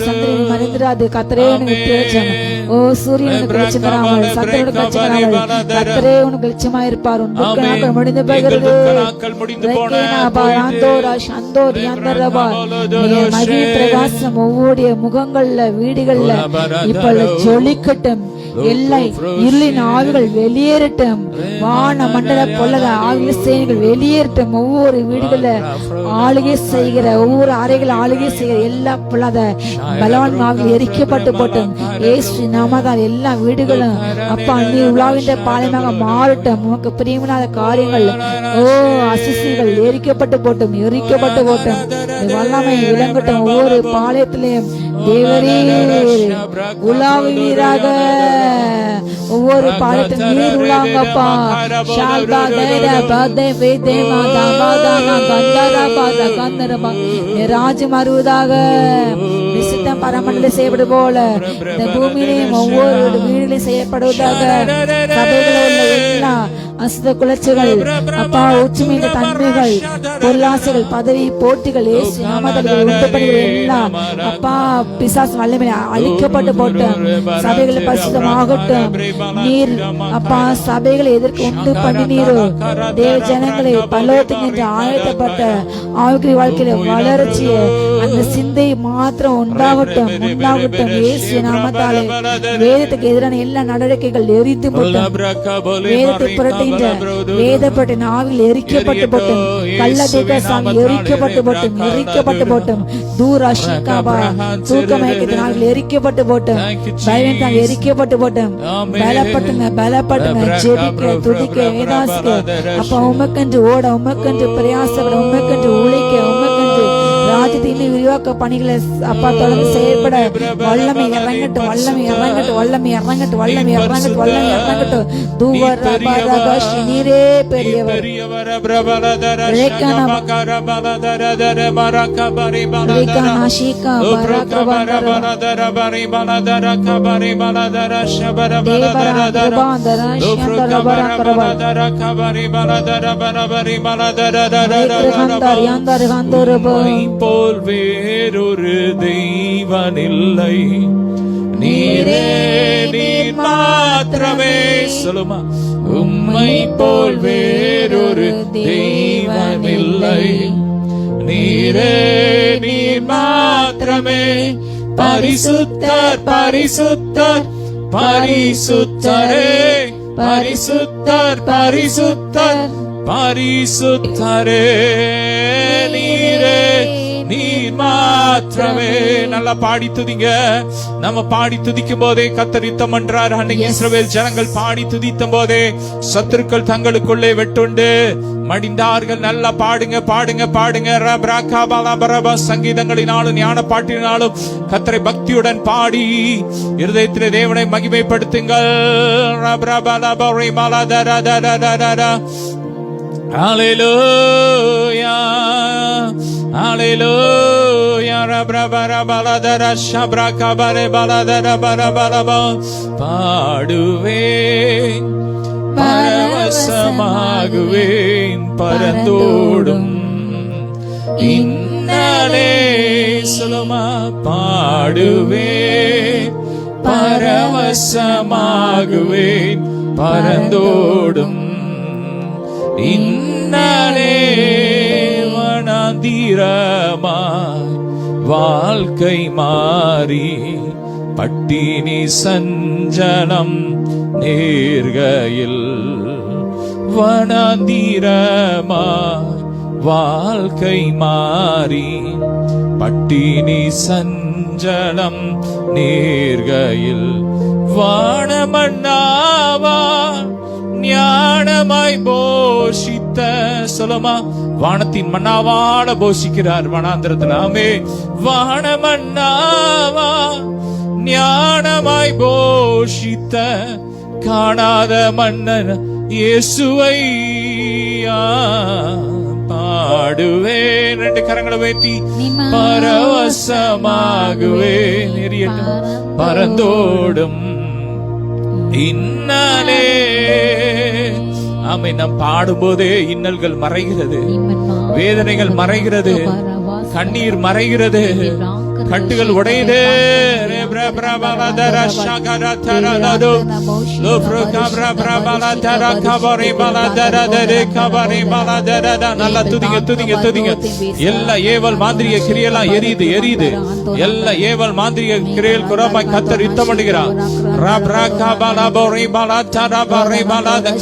சந்திரன் மறைந்திராது. கர்த்தரே உனக்கு வெளிச்சம். ஓ சூரியனுக்கு வெளிச்சம் தராமல் சந்திரனுக்கு வெளிச்சம் தராமல் கர்த்தரே உனக்கு வெளிச்சமா இருப்பார். உன் துக்க நாட்கள் முடிந்து போகிறது. லேகேனா பராந்தோரா சந்தோர் யாந்தரபா மகிழ் பிரகாசம் ஒவ்வொரு முகங்கள்ல வீடுகள்ல இப்பொழுது ஜொலிக்கட்டும். எல்லை இருளின் ஆவிகள் வெளியேறட்டும். வான மண்டல பொல்லத ஆவிகள் சேனைகள் வெளியேறட்டும். ஒவ்வொரு வீடுகள்ல ஆளுகை செய்கிற ஒவ்வொரு அறைகள் ஆளுகை செய்கிற எல்லா பொல்லாத பலவான் ஆவிகள் எரிக்கப்பட்டு போட்டும். இயேசு நாமத்தால் எல்லா வீடுகளும் அப்பா நீ உலாவின்ற பாளையமாக மாறட்டும். உனக்கு பிரியமில்லாத காரியங்கள் ஓ அசிசிகள் எரிக்கப்பட்டு போட்டும். எரிக்கப்பட்டு போட்டும். வல்லமை விளங்கட்டும். ஒவ்வொரு பாளையத்திலையும் தேவரே உலாவுவீராக ஒவ்வொரு பாடத்தில் நீர் உள்ளாங்கப்பா. ஷால்பா தேர பதே வேதே மாதா மாதானா கந்தரா பாத கந்தரபா. ராஜ்யம் வருவதாக, விசுத்தம் பரமண்டல செய்யப்படு போல இந்த பூமியிலையும் ஒவ்வொரு வீடுகளையும் செய்யப்படுவதாக. சபைகளில் உள்ள எல்லா அசுத்த குலைச்சல்கள் அப்பா, உச்சுமீண்ட தன்மைகள், பொருளாசைகள், பதவி போட்டிகள், இயேசு நாமத்தில் உண்டு பண்ணுகிற எல்லாம் அப்பா பிசாசு வல்லமை அழிக்கப்பட்டு போட்டும். சபைகளை பரிசுத்தமாகட்டும். நீர் அப்பா சபைகளை எதற்கு உண்டு பண்ணினீரோ தேவ ஜனங்களை பல்லவத்துக்கு ஆயத்தப்பட்ட ஆவிக்குரிய வாழ்க்கையில வளர்ச்சிய அந்த சிந்தை மாத்திரம் உண்டாகட்டும் உண்டாகட்டும். இயேசு நாமத்தாலே வேதத்துக்கு எதிரான எல்லா நடவடிக்கைகள் எரித்து போட்டும். வேதத்தை புரட்டுகின்ற வேதப்பட்ட ஆவியில் எரிக்கப்பட்டு போட்டும். கள்ள தூக்கசாமி எரிக்கப்பட்டு போட்டும், எரிக்கப்பட்டு போட்டும். தூராஷிகாபா தூக்கமயக்கத்தின் ஆவியில் எரிக்கப்பட்டு போட்டும். பயத்தால் எரிக்கப்பட்டு போட்டும். பலப்பட்டுங்க பலப்பட்டுங்க. ஜெபிக்க துதிக்க வேதாசிக்க அப்ப உமக்கென்று ஓட, உமக்கென்று பிரயாசப்பட, உமக்கென்று உழைக்க, உமக்கென்று ராஜ்யத்தை இன்னும் விரிவாக்க பணிகளை அப்பா தொடர்ந்து செயல்பட வல்லமை இறங்கட்டும், வல்லமை இறங்கட்டும், வல்லமை இறங்கட்டும், வல்லமை இறங்கட்டும், வல்லமை இறங்கட்டும். தூவரபாரகாஷி நீரே பெரியவர். போல் வேறொரு தெய்வனில்லை, நீரே நீர் மாத்திரமே. சொல்லுமா, உம்மை போல் வேறொரு தெய்வனில்லை, நீரே நீர் மாத்திரமே. பரிசுத்தர் பரிசுத்தர் பரிசுத்தரே, பரிசுத்தர் பரிசுத்தர் பரிசுத்தரே, நீரே நீர் மாத்திரமே. நல்லா பாடி துதிங்க. நம்ம பாடி துதிக்கும் போதே கர்த்தர் யுத்தம் பண்றார். அன்னைக்கு இஸ்ரவேல் ஜனங்கள் பாடி துதித்த போதே சத்துருக்கள் தங்களுக்குள்ளே வெட்டுண்டு மடிந்தார்கள். நல்லா பாடுங்க பாடுங்க பாடுங்க. சங்கீதங்களினாலும் ஞான பாட்டினாலும் கர்த்தரை பக்தியுடன் பாடி இருதயத்திலே தேவனை மகிமைப்படுத்துங்கள். Hallelujah, hallelujah, rabrabara baladara shabraka bare baladara barabaraba. பாடுவேன் பரவசமாகுவேன் பரந்தோடும் இன்னலே. சொல்லுமா, பாடுவேன் பரவசமாகுவேன் பரந்தோடும் இன்னலே. வனாந்திரமாய் வாழ்க்கை மாறி பட்டினி சஞ்சலம் நேர்கையில், வனாந்திரமாய் வாழ்க்கை மாறி பட்டினி சஞ்சலம் நேர்கையில், வானமன்னாவா ஞானமாய் போஷித்த. சொல்லுமா, வானத்தின் மன்னாவாட போஷிக்கிறார் வனாந்திரத்தில். ஆமே, வானமன்னாவா ஞானமாய் போஷித்த காணாத மன்னன் இயேசுவை பாடுவேன். ரெண்டு கரங்களை வைத்தி பரவசமாகுவேன் எரியட்டும் பரந்தோடும் இன்னலே. ஆமை, நாம் பாடும்போதே இன்னல்கள் மறைகிறது, வேதனைகள் மறைகிறது, கண்ணீர் மறைகிறது, கட்டுகள் உடையுது. நல்லா துதிங்க துதிங்க துதிங்க. எல்லா ஏவல் மாந்திரிய கிரியெல்லாம் எரியுது எரியுது. எல்லா ஏவல் மாந்திரிய கிரியல் குறமாய் கர்த்தர் யுத்தம் பண்ணுகிறார்.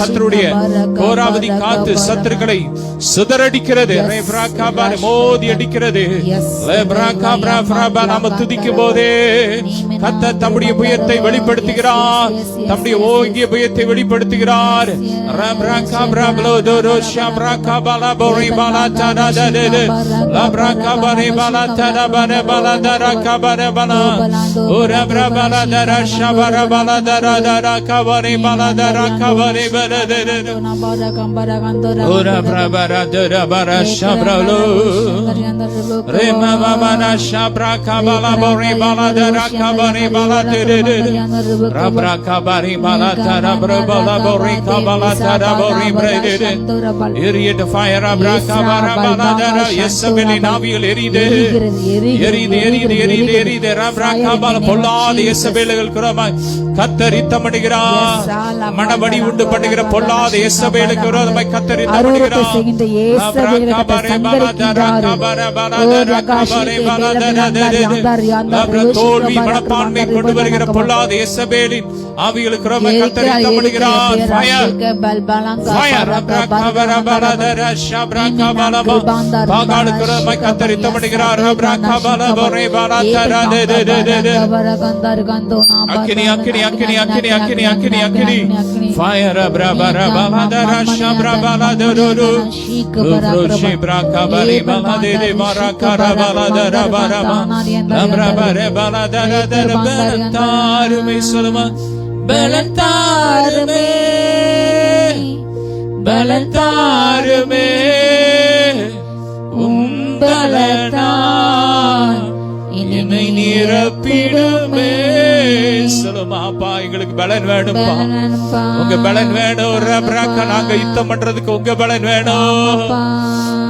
கர்த்தருடைய கோராவதி காத்து சத்துருக்களை சிதறடிக்கிறது, மோதி அடிக்கிறது. நாம துதிக்கும் போதே கர்த்தர் தம்முடைய புயத்தை வெளிப்படுத்துகிறார், தம்முடைய ஓங்கிய புயத்தை வெளிப்படுத்துகிறார். மனவடி உண்டு பண்ணுகிற பொல்லாத இயேசபேலுக்கு விரோதமாய் கர்த்தர் தோல்வி மனப்பான்மை கொண்டு வருகிற பொல்லாத இயேசபேலின் ஆவிகளுக்கு விரோதமாய் கர்த்தர் யுத்தமிடுகிறார். பாகாலுக்கு விரோதமாய் கர்த்தர் யுத்தமிடுகிறார். அக்கினி அக்கினி அக்கினி அக்கினி அக்கினி அக்கினி அக்கினி ஃபயர் பிரபர பலதர ஷப்ர பலதரு ருப்ரோஷி பிரகபரி பலதரி மரகர பலதர பரம பிரபர பலதர தர பலதாருமே சொல்லுமா பலதாருமே பலதாருமே பலதான் என்னை நிரப்பிடுமே சொல்லுமா. அப்பா எங்களுக்கு பலன் வேணும்பா, உங்க பலன் வேணும். நாங்க யுத்தம் பண்றதுக்கு உங்க பலன் வேணும்.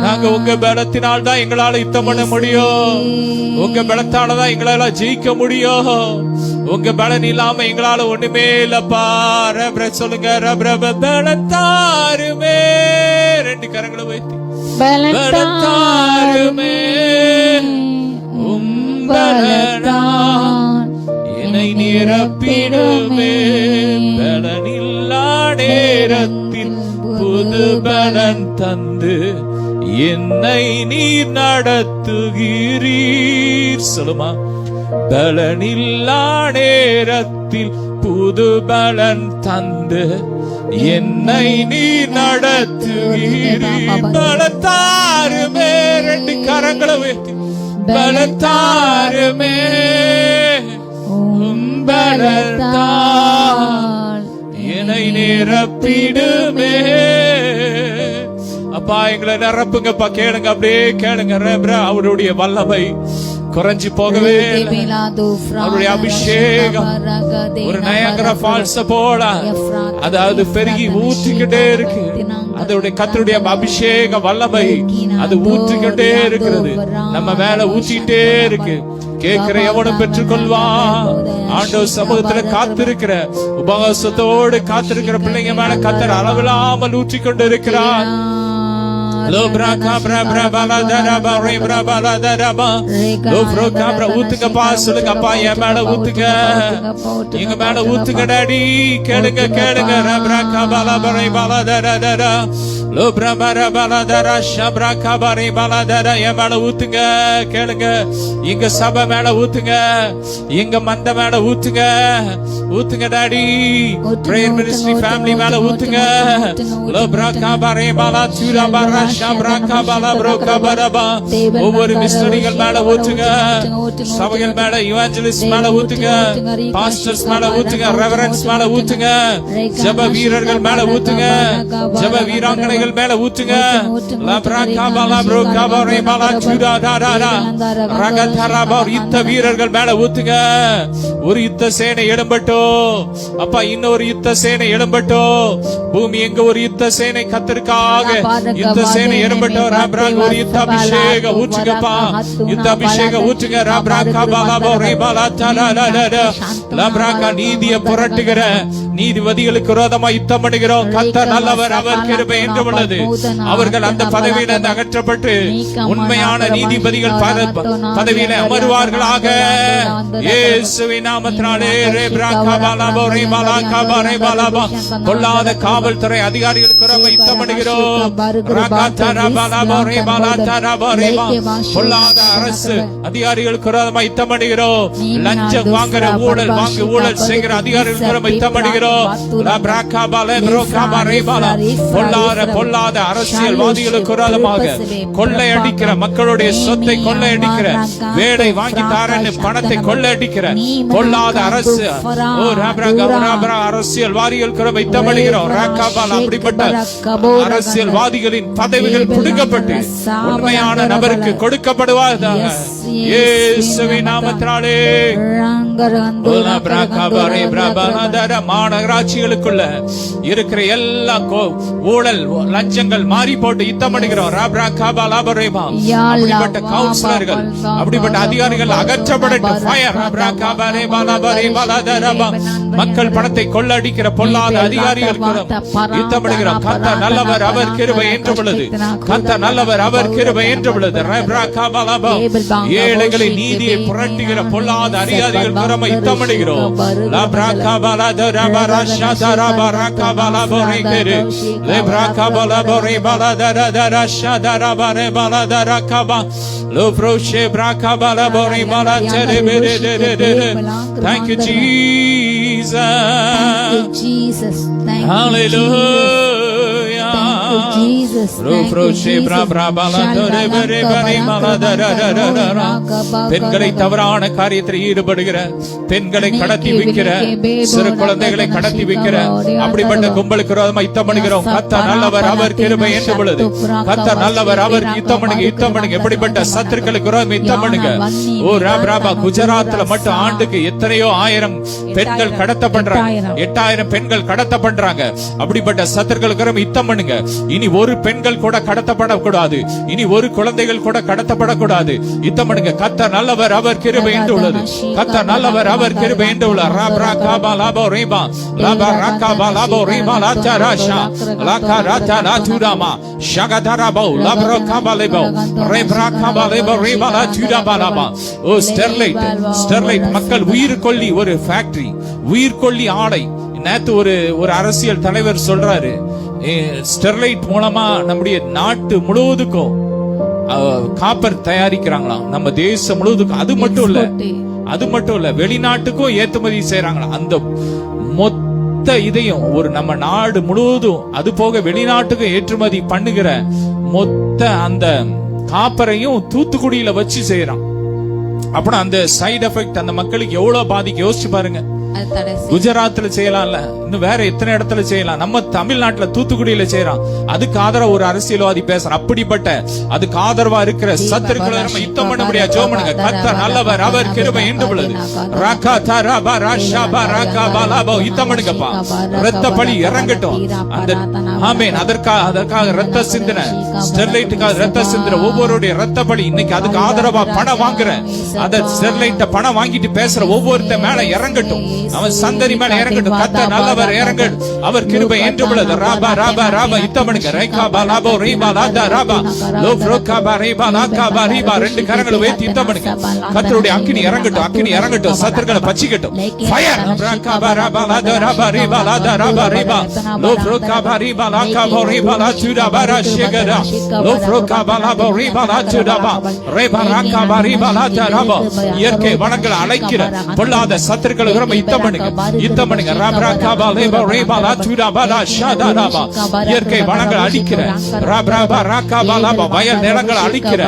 நாங்க உங்க பலத்தினால் தான் எங்களால யுத்தம் பண்ண முடியும். உங்க பலத்தாலதான் எங்களால ஜெயிக்க முடியும். உங்க பலன் இல்லாம எங்களால ஒண்ணுமே இல்லப்பா. சொல்லுங்க பலத்தாருமே. ரெண்டு கரங்களை வைத்து பலத்தாருமே பலனான் என்னை நிரப்பிடுமே. பலனில்லா நேரத்தில் புது பலன் தந்து என்னை நீர் நடத்துகிறீர் சொல்லுமா. பலனில்லா நேரத்தில் புது பலன் தந்து என்னை நீர் நடத்துகிறீர். பலத்தாருமே. ரெண்டு கரங்களை வைத்து பலத்தாருமே பலத்தால் என்னை நிரப்பிடுமே. அப்பா எங்களை நிரப்புங்கப்பா. கேளுங்க, அப்படியே கேளுங்க. அவருடைய வல்லமை குறைஞ்சி போகவே அவருடைய அபிஷேகம் ஒரு நயங்கர ஃபால்ஸ் போல அதாவது பெருகி ஊற்றிக்கிட்டே இருக்கு. அதோடைய கர்த்தருடைய அபிஷேக வல்லமை அது ஊற்றிக்கிட்டே இருக்கிறது, நம்ம மேல ஊற்றிட்டே இருக்கு. கேட்கிற எவனும் பெற்றுக்கொள்வான். ஆண்டவர் சமூகத்துல காத்திருக்கிற உபவாசத்தோடு காத்திருக்கிற பிள்ளைங்க மேல கர்த்தர் அளவில்லாமல் ஊற்றிக்கொண்டு இருக்கிறார். ஊத்துங்கப்பா சொல்லுங்க. அப்பா என் மேல ஊத்துங்க, எங்க மேல ஊத்துங்க டாடி. கேளுங்க கேளுங்க. என் மேல ஊத்துங்க. கேளுங்க. எங்க சபை மேல ஊத்துங்க, எங்க மந்த மேல ஊத்துங்க. ஊத்துங்க டாடி. பிரேயர் மினிஸ்ட்ரி ஃபேமிலி மேல ஊத்துங்க. ஒவ்வொரு மிஷனரிகள் மேல ஊத்துங்க, சபைகள் மேல, இவாஞ்சலிஸ்ட் மேல ஊத்துங்க, பாஸ்டர்ஸ் மேல ஊத்துங்க, ரெவரன்ஸ் மேல ஊத்துங்க, ஜெப வீரர்கள் மேல ஊத்துங்க, ஜெப வீராங்கனைகள் மேல ஊத்துங்க. யுத்த வீரர்கள் மேல ஊத்துங்க. ஒரு யுத்த சேனை எழும்பட்டும் அப்பா. இன்னொரு யுத்த சேனை எழும்பட்டும். பூமி எங்க ஒரு யுத்த சேனை கர்த்தருக்காக யுத்த சேனை எழும்பட்டும். ஒரு யுத்த அபிஷேக ஊற்றுங்கப்பா. யுத்த அபிஷேக ஊற்றுங்க. நீதியை புரட்டுகிற நீதிபதிகளுக்கு விரோதமா யுத்தம் பண்ணுகிறோம். கர்த்தர் நல்லவர், அவர் கிருபை என்றும் உள்ளது. அவர்கள் அந்த பதவியிலிருந்து அகற்றப்பட்டு உண்மையான நீதிபதிகள் பதவியில அமருவார்களாக. இயேசுவின் நாமத்தினாலே பொல்லாத காவல்துறை அதிகாரிகளுக்கு யுத்தமடைகிறோம். பொல்லாத அரசு அதிகாரிகளுக்கு யுத்தமடைகிறோம். லஞ்சம் வாங்குற ஊழல் செய்கிற அதிகாரிகளுக்கு யுத்தமடைகிறோம். பொல்லாத அரசியல்வாதிகளுக்கு விரோதமாக கொள்ளையடிக்கிற மக்களுடைய சொத்தை கொள்ளையடிக்கிற வேலை வாங்கி தாரன்னு பணத்தை கொள்ளையடிக்கிற பொல்லாத அரசு அரசியல்வாதிகளுக்கு யுத்தமடைகிறோம். அப்படிப்பட்ட அரசியல்வாதிகளின் பதவிகள் பிடுங்கப்பட்டு உண்மையான நபருக்கு கொடுக்கப்படுவதாக இயேசுவின் நாமத்தினாலே. மாநகராட்சிகளுக்குள்ள இருக்கிற எல்லா ஊழல் லஞ்சங்கள் மாறி போட்டு யுத்தமடைகிறோம். அப்படிப்பட்ட கவுன்சிலர்கள் அப்படிப்பட்ட அதிகாரிகள் அகற்றப்படட்டும். மக்கள் பணத்தை கொள்ளடிக்கிற பொல்லாத அதிகாரிகள் யுத்தமடைகிறோம். கர்த்தர் நல்லவர், அவர் கிருபை என்றும் உள்ளது. கர்த்தர் நல்லவர், அவர் கிருபை என்றும் உள்ளது. ஏழைகளை நீதியை புரட்டுகிற பொல்லாத அதிகாரிகள் யுத்தமடைகிறோம். Thank you, Jesus. Hallelujah. பெண்களை தவறான காரியத்தில் ஈடுபடுகிற, பெண்களை கடத்தி வைக்கிற, சிறு குழந்தைகளை கடத்தி வைக்கிற அப்படிப்பட்ட கும்பலுக்கு யுத்தம் பண்ணுகிறோம். கர்த்தர் நல்லவர், அவர் கிருபை என்றும் உள்ளது. கர்த்தர் நல்லவர், அவர் யுத்தம் பண்ணுங்க. எப்படிப்பட்ட சத்துருக்களுக்கு யுத்தம் பண்ணுங்க. ஓ ராபா, குஜராத்ல மட்டும் ஆண்டுக்கு எத்தனையோ ஆயிரம் பெண்கள் கடத்தப்படுறாங்க. 8000 பெண்கள் கடத்தப்படுறாங்க. அப்படிப்பட்ட சத்துருக்களுக்கு யுத்தம் பண்ணுங்க. இனி ஒரு பெண்கள் கூட கடத்தப்படக்கூடாது. இனி ஒரு குழந்தைகள் கூட கடத்தப்படக்கூடாது. யுத்தம் பண்ணுங்க. கர்த்தர் நல்லவர், அவர் கிருபை என்று உள்ளது. கர்த்தர் நல்லவர், அவர் கிருபை என்று உள்ளது. ஸ்டெர்லைட் மக்கள் உயிர் கொல்லி ஒரு ஃபேக்டரி, உயிர் கொல்லி ஆலை. நேத்து ஒரு அரசியல் தலைவர் சொல்றாரு, ஸ்டெர்லைட் மூலமா நம்முடைய நாட்டு முழுவதுக்கும் காப்பர் தயாரிக்கிறாங்களாம், நம்ம தேசம் முழுவதுக்கும். அது மட்டும் இல்ல வெளிநாட்டுக்கும் ஏற்றுமதி செய்யறாங்களா. அந்த மொத்த இதையும் ஒரு நம்ம நாடு முழுவதும், அது போக வெளிநாட்டுக்கும் ஏற்றுமதி பண்ணுகிற மொத்த அந்த காப்பரையும் தூத்துக்குடியில வச்சு செய்யறான். அப்புறம் அந்த சைடு எஃபெக்ட் அந்த மக்களுக்கு எவ்வளவு பாதிக்கு யோசிச்சு பாருங்க. குஜராத்ல செய்யலாம்ல, இன்னும் வேற எத்தனை இடத்துல செய்யலாம். நம்ம தமிழ்நாட்டுல தூத்துக்குடியில செய்யறோம். அதுக்கு ஆதரவா ஒரு அரசியல்வாதி பேசுறான். அப்படிப்பட்ட அதுக்கு ஆதரவா இருக்கிற சத்துருக்களை நம்ம யுத்தம் பண்ண முடியாது. ஜெபம் பண்ணுங்க. கர்த்தர் நல்லவர், அவர் கிருபை என்று உள்ளது. யுத்தம் பண்ணுங்கப்பா. இரத்த பலி இறங்கட்டும். அந்த ஆமென். அதற்காக ரத்த சிந்தின ஸ்டெர்லைட்டுக்காக ரத்த சிந்தின ஒவ்வொருடைய ரத்த பலி இன்னைக்கு அதுக்கு ஆதரவா பணம் வாங்குறேன். அந்த ஸ்டெர்லைட்ட பணம் வாங்கிட்டு பேசுற ஒவ்வொருத்த மேல இறங்கட்டும். அவன் சந்ததி மேல இறங்கட்டும். கர்த்தர் நல்லவர், இறங்கட்டும். அவர் கிருபை என்று உள்ளது. ராபா ராபா ராபா யுத்தம் பண்ணுங்க. ரைகாபா லாபோ ரீபா லாதா ராபா லோப்ரோகாபா ரீபா லாகாபா ரீபா. ரெண்டு கரங்களை உயர்த்தி யுத்தம் பண்ணுங்க. கர்த்தருடைய அக்கினி இறங்கட்டும். அக்கினி இறங்கட்டும். சத்துருக்களை பச்சிக்கட்டும். ஃபயர். ராகாபா ராபா லாதா ராபா ரீபா லாதா ராபா ரீபா லோப்ரோகாபா ரீபா லாகாபா ரீபா லாசுடா பாரா ஷேகரா லோப்ரோகாபா லாபோ ரீபா லாசுடா பா ரேபா ராகாபா ரீபா லாதா ராபா. இயற்கை வளங்களை அழைக்கிற பொல்லாத சத்துருக்களை யுத்தம் பண்ணுங்க. யுத்தம் பண்ணுங்க. ராபா காபா லேபா ரேபா லாசுடா பாரா ஷாதா ராபா. இயற்கை வளங்களை அழிக்கிற ராபா ராகாபா லாபா வயல் நிலங்களை அழிக்கிற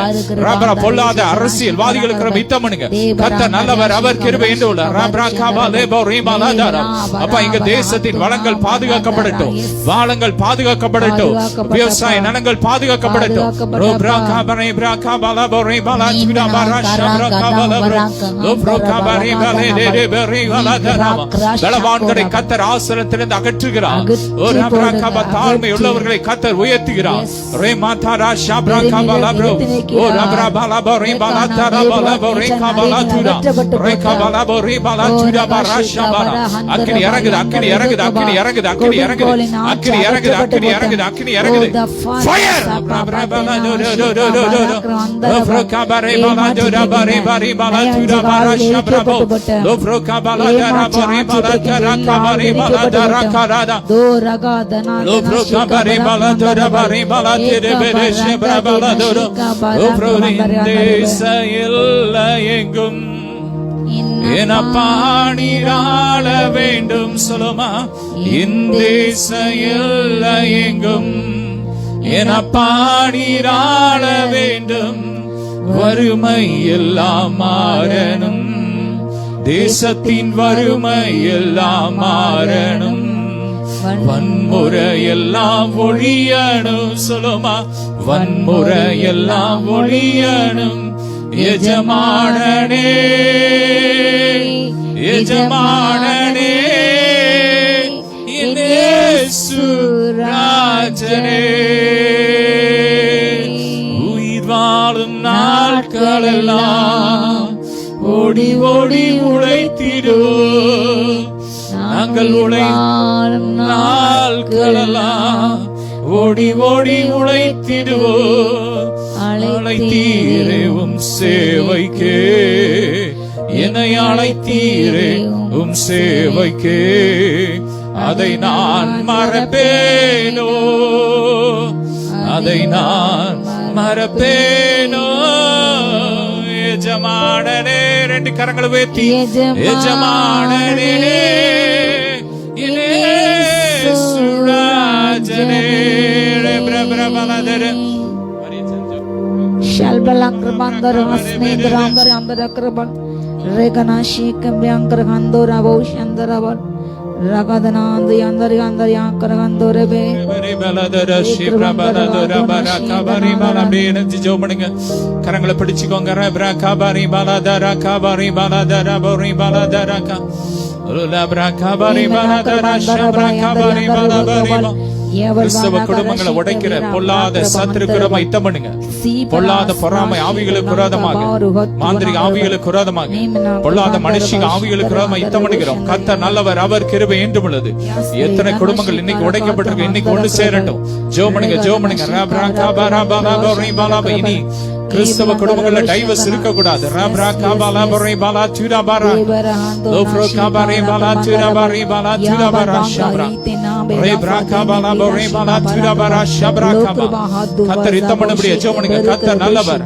ராபா பொல்லாத அரசியல்வாதிகளுக்கு யுத்தம் பண்ணுங்க. கர்த்தர் நல்லவர், அவர் கிருபை என்று உள்ளார். ராபா காபா லேபா ரேபா லாதா ராபா. அப்ப இங்க தேசத்தின் வளங்கள் பாதுகாக்கப்படட்டும். வாளங்கள் பாதுகாக்கப்படட்டும். விவசாய நிலங்கள் பாதுகாக்கப்படட்டும். ரோப்ரா காபா ரேபா காபா லாபா ரேபா லாசுடா பாரா ஷாபரா காபா லாபா லோப்ரா காபா ரேபா லே ரேபா ரேபா லாதா பலவான்களை கத்தர் ஆசனத்திலிருந்து அகற்றுகிறார். ஓ ரப்ரா கபா தாழ்மை உள்ளவர்களை கத்தர் உயர்த்துகிறார். ரே மாதாரா ஷாப்ரா கபாலா ப்ரோ ஓ ரப்ரா பாலா பரே பாலா தாரா பாலா பரே கபாலா துரா ரே கபாலா பரே பாலா துரா பாரா ஷாபாலா. அக்கினி இறங்குது, அக்கினி இறங்குது, அக்கினி இறங்குது, அக்கினி இறங்குது, அக்கினி இறங்குது, அக்கினி இறங்குது, அக்கினி இறங்குது. ஃபயர் ரப்ரா பாலா டோ டோ டோ டோ டோ ரப்ரா கபாரே பாலா துரா பாரே பாரே பாலா துரா பாரா ஷாப்ரா போ லோப்ரோ கபாலா தாரா பாரே பாலா தாரா கபாரே பாலா தாரா கராதா தோ ரகாதனா லோப்ரோ கபாரே பாலா துரா பாரே பாலா திரே பெரே ஷப்ரா பாலா டோ லோப்ரோ இந்தேச எல்லா எங்கும் என பாடிராள வேண்டும் சொல்லுமா. இந்தேச எல்லா எங்கும் என பாடிராள வேண்டும். வறுமை எல்லாம் மாறணும், தேசத்தின் வறுமை எல்லாம் மாறணும். வன்முறை எல்லாம் ஒழியணும் சொல்லுமா. வன்முறை எல்லாம் ஒழியணும். எஜமானனே எஜமானனே இயேசு ராஜனே. உயிர் வாழும் நாட்களெல்லாம் ஓடி ஓடி உழைத்திடுவோம். நாங்கள் உழைக்கும் நாட்களெல்லாம் ஓடி ஓடி உழைத்திடுவோம். அழைத்தீரே உம் சேவைக்கே, என்னை அழைத்தீரே உம் சேவைக்கே. அதை நான் மறப்பேனோ, அதை நான் மறப்பேனோ. எஜமானனே ரெண்டு கரங்களை உயர்த்தி எஜமானனே இயேசு ராஜனே பிரபலதர ஷல்பலங்கர் பந்தர் ஹஸ்னேந்தர் அந்தர் அந்தர் அக்ரபல் ரேகனாஷி கம்யங்கர் ஹந்தோர பௌஷந்தரவல் ரகதனாந்தி அந்தர் அந்தர் யாக்கர் ஹந்தோரபே பலதர ஷிப்ரபலதர பரகபரி பலபே நெஞ்சி ஜோமனுங்க. கரங்களை பிடிச்சுக்கோங்க. ரபரகபரி பலதர கபரி பலதர பரி பலதர க ரபரகபரி பலதர ஷப்ரகபரி பலபரி. கிறிஸ்தவ குடும்பங்களை உடைக்கிற பொல்லாத சத்துருக்குறமா யுத்தம் பண்ணுங்க. பொல்லாத பொறாமை ஆவிகளுக்கு விரோதமாக, மாந்திரிக ஆவிகளுக்கு விரோதமாக, பொல்லாத மனுஷிக ஆவிகளுக்கு விரோதமாக யுத்தம் பண்ணுகிறோம். கர்த்தர் நல்லவர், அவர் கிருபை என்றும் உள்ளது. எத்தனை குடும்பங்கள் இன்னைக்கு உடைக்கப்பட்டிருக்கு, இன்னைக்கு ஒன்று சேரட்டும். ஜெபம் பண்ணுங்க, ஜெபம் பண்ணுங்க. இனி கிறிஸ்தவ குடும்பங்கள்ல டைவர்ஸ் இருக்க கூடாது. கர்த்தர் யுத்தம் பண்ணபடியா ஜெபம் பண்ணுங்க. கர்த்தர் நல்லவர்.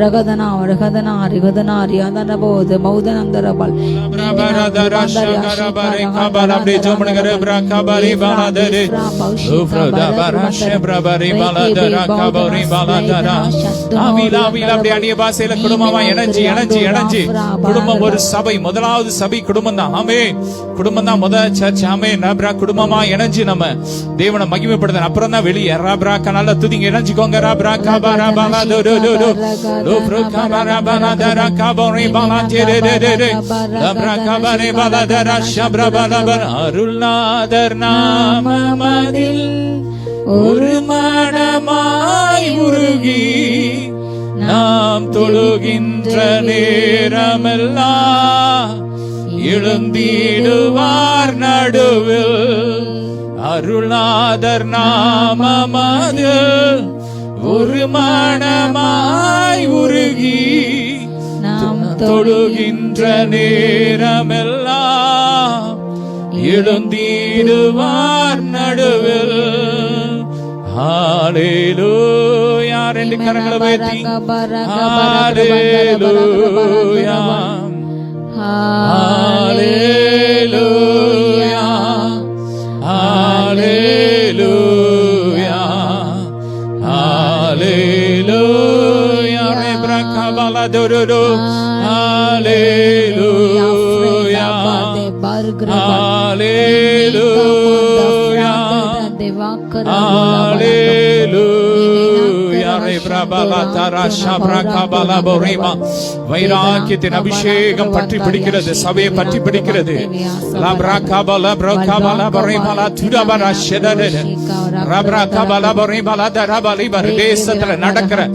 ரகதனா ரகதனா ரிகதனா ரியாதன போத மௌதனந்தரபல் அப்படியே ஜெபம் பண்ணுங்க. ரபரகபரி பலதர அந்நிய பாஷையில குடும்பமா இணைஞ்சு இணைஞ்சு இணைஞ்சு குடும்பம் ஒரு சபை. முதலாவது சபை குடும்பம் தான். ஆமே, குடும்பம் தான் முதல் சர்ச். ஆமே, ரப்ரா குடும்பமா இணைஞ்சு நம்ம தேவனை மகிமைப்படுத்த. அப்புறம் தான் வெளியே ரப்ரா நல்ல துதிங்க இணைஞ்சுக்கோங்க. ரப்ரா கபரா பாலா டோ டோ டோ டோ லோப்ரோ கபரா பாலா தரா கபரே பாலா ஜெரே ரே ரே ரே ரப்ரா கபரே பாலா தரா ஷப்ரா பாலா பர் அருள்நாதர் நாமமதில் ஒரு மனமாய் உருகி நாம் தொழுகின்ற நேரமெல்லாம் எழுந்திடுவார் நடுவில். அருள்நாதர் நாமமது ஒரு மனமாய் உருகி நாம் தொழுகின்ற நேரமெல்லாம் எழுந்திடுவார் நடுவில். ஹalleluya. ரெண்டு கரங்களை உயர்த்தி ஹalleluya ஹalleluya ஹalleluya ஹalleluya. ரெப்ரகபலா டோடோ ஹalleluya ஹalleluya ஹalleluya. வைராக்கியத்தின் அபிஷேகம் பற்றி பிடிக்கிறது, சபையை பற்றி பிடிக்கிறது. தேசத்துல நடக்கிற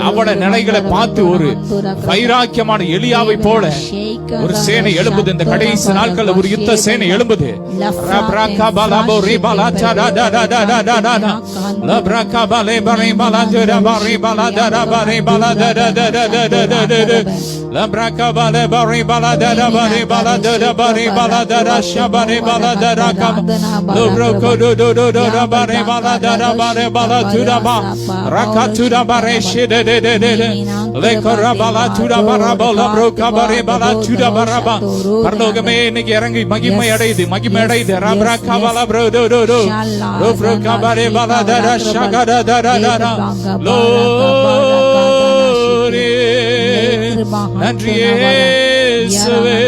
அவட நிலைகளை பார்த்து ஒரு வைராக்கியமான எலியாவை போல ஒரு சேனை எழும்புது. இந்த கடைசி நாட்கள் ஒரு யுத்த சேனை எழும்புது. பரலோகமே இன்னைக்கு இறங்கி மகிமை அடையுது, மகிமை அடையுது. நன்றி இயேசுவே.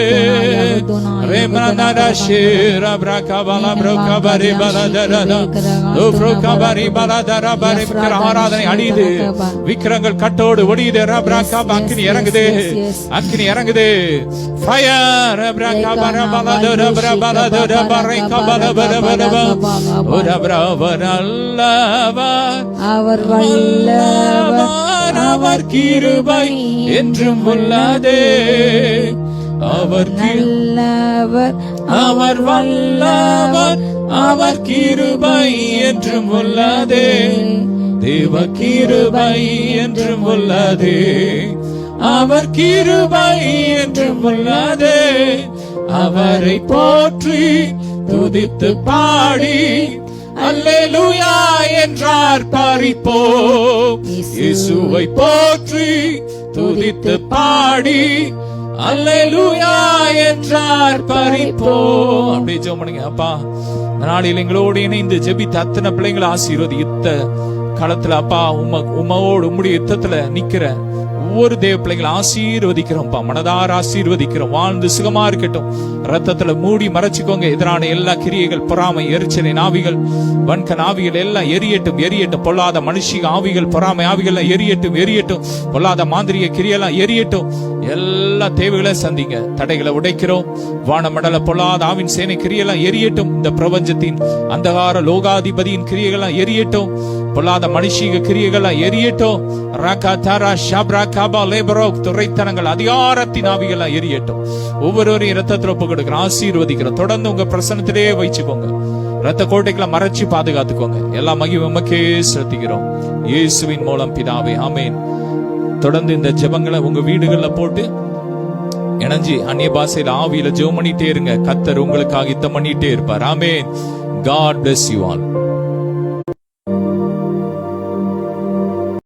ஆராதனை அடியுது, விக்கிரங்கள் கட்டோடு ஒடியுது. அக்கினி இறங்குது, அக்கினி இறங்குது. ஃபயர் அவர் வல்லவர், அவர் கிருபை என்றும் உள்ளதே. அவர் நல்லவர், அவர் வல்லவர், அவர் கிருபை என்றும் உள்ளதே. தேவ கிருபை என்றும் உள்ளதே, அவர் கிருபை என்றும் உள்ளதே. அவரை போற்றி துதித்து பாடி அல்லேலூயா என்றார் பறிப்போம். இயேசுவை போற்றி துதித்து பாடி அல்லேலூயா என்றார் பறிப்போம். அப்படியே ஜெபம் பண்ணுங்க. அப்பா, நாளில் எங்களோடு இணைந்து ஜெபித்த அத்தனை பிள்ளைங்களை ஆசீர்வதி. யுத்த களத்துல அப்பா உம்மோடு உம்முடைய யுத்தத்துல நிக்கிற ஒவ்வொரு தேவ பிள்ளைகளை ஆசீர்வதிக்கிறோம்ப்பா, மனதார ஆசீர்வதிக்கிறோம். வாழ்ந்து சுகமா இருக்கட்டும். ரத்தத்துல மூடி மறைச்சுக்கோங்க. எதிரான எல்லா கிரியைகள், பொறாமை, எரிச்சலின் ஆவிகள், வன்கன் ஆவிகள் எல்லாம் எரியட்டும், எரியட்டும். பொல்லாத மனுஷிக ஆவிகள், பொறாமை ஆவிகள் எரியட்டும், எரியட்டும். பொல்லாத மாந்திரிக கிரியெல்லாம் எரியட்டும். எல்லா தேவைகளை சந்திங்க. தடைகளை உடைக்கிறோம். வானமண்டல பொல்லாத ஆவின் சேனை கிரியெல்லாம் எரியட்டும். இந்த பிரபஞ்சத்தின் அந்தகார லோகாதிபதியின் கிரியைகள்லாம் எரியட்டும். பொல்லாத மனுஷிக கிரியைகள்லாம் எரியட்டும். துரைத்தனங்கள், அதிகாரத்தின் ஆவிகள் எரியட்டும். ஒவ்வொருவரையும் ரத்தத்தில் ஒப்பு கொடுக்கிறோம், ஆசீர்வதிக்கிறோம். தொடர்ந்து உங்க பிரசன்னத்திலே வச்சுக்கோங்க. ரத்த கோட்டைகளை மறைச்சு பாதுகாத்துக்கோங்க. எல்லா மகிமை உமக்கே செலுத்துகிறோம் இயேசுவின் மூலம் பிதாவே, ஆமென். தொடர்ந்து இந்த ஜெபங்களை உங்க வீடுகள்ல போட்டு இணைஞ்சு அந்நிய பாஷையில ஆவியில ஜெபம் பண்ணிட்டே இருங்க. கர்த்தர் உங்களுக்காக யுத்தம் பண்ணிட்டே இருப்பார். ஆமென். God bless you all.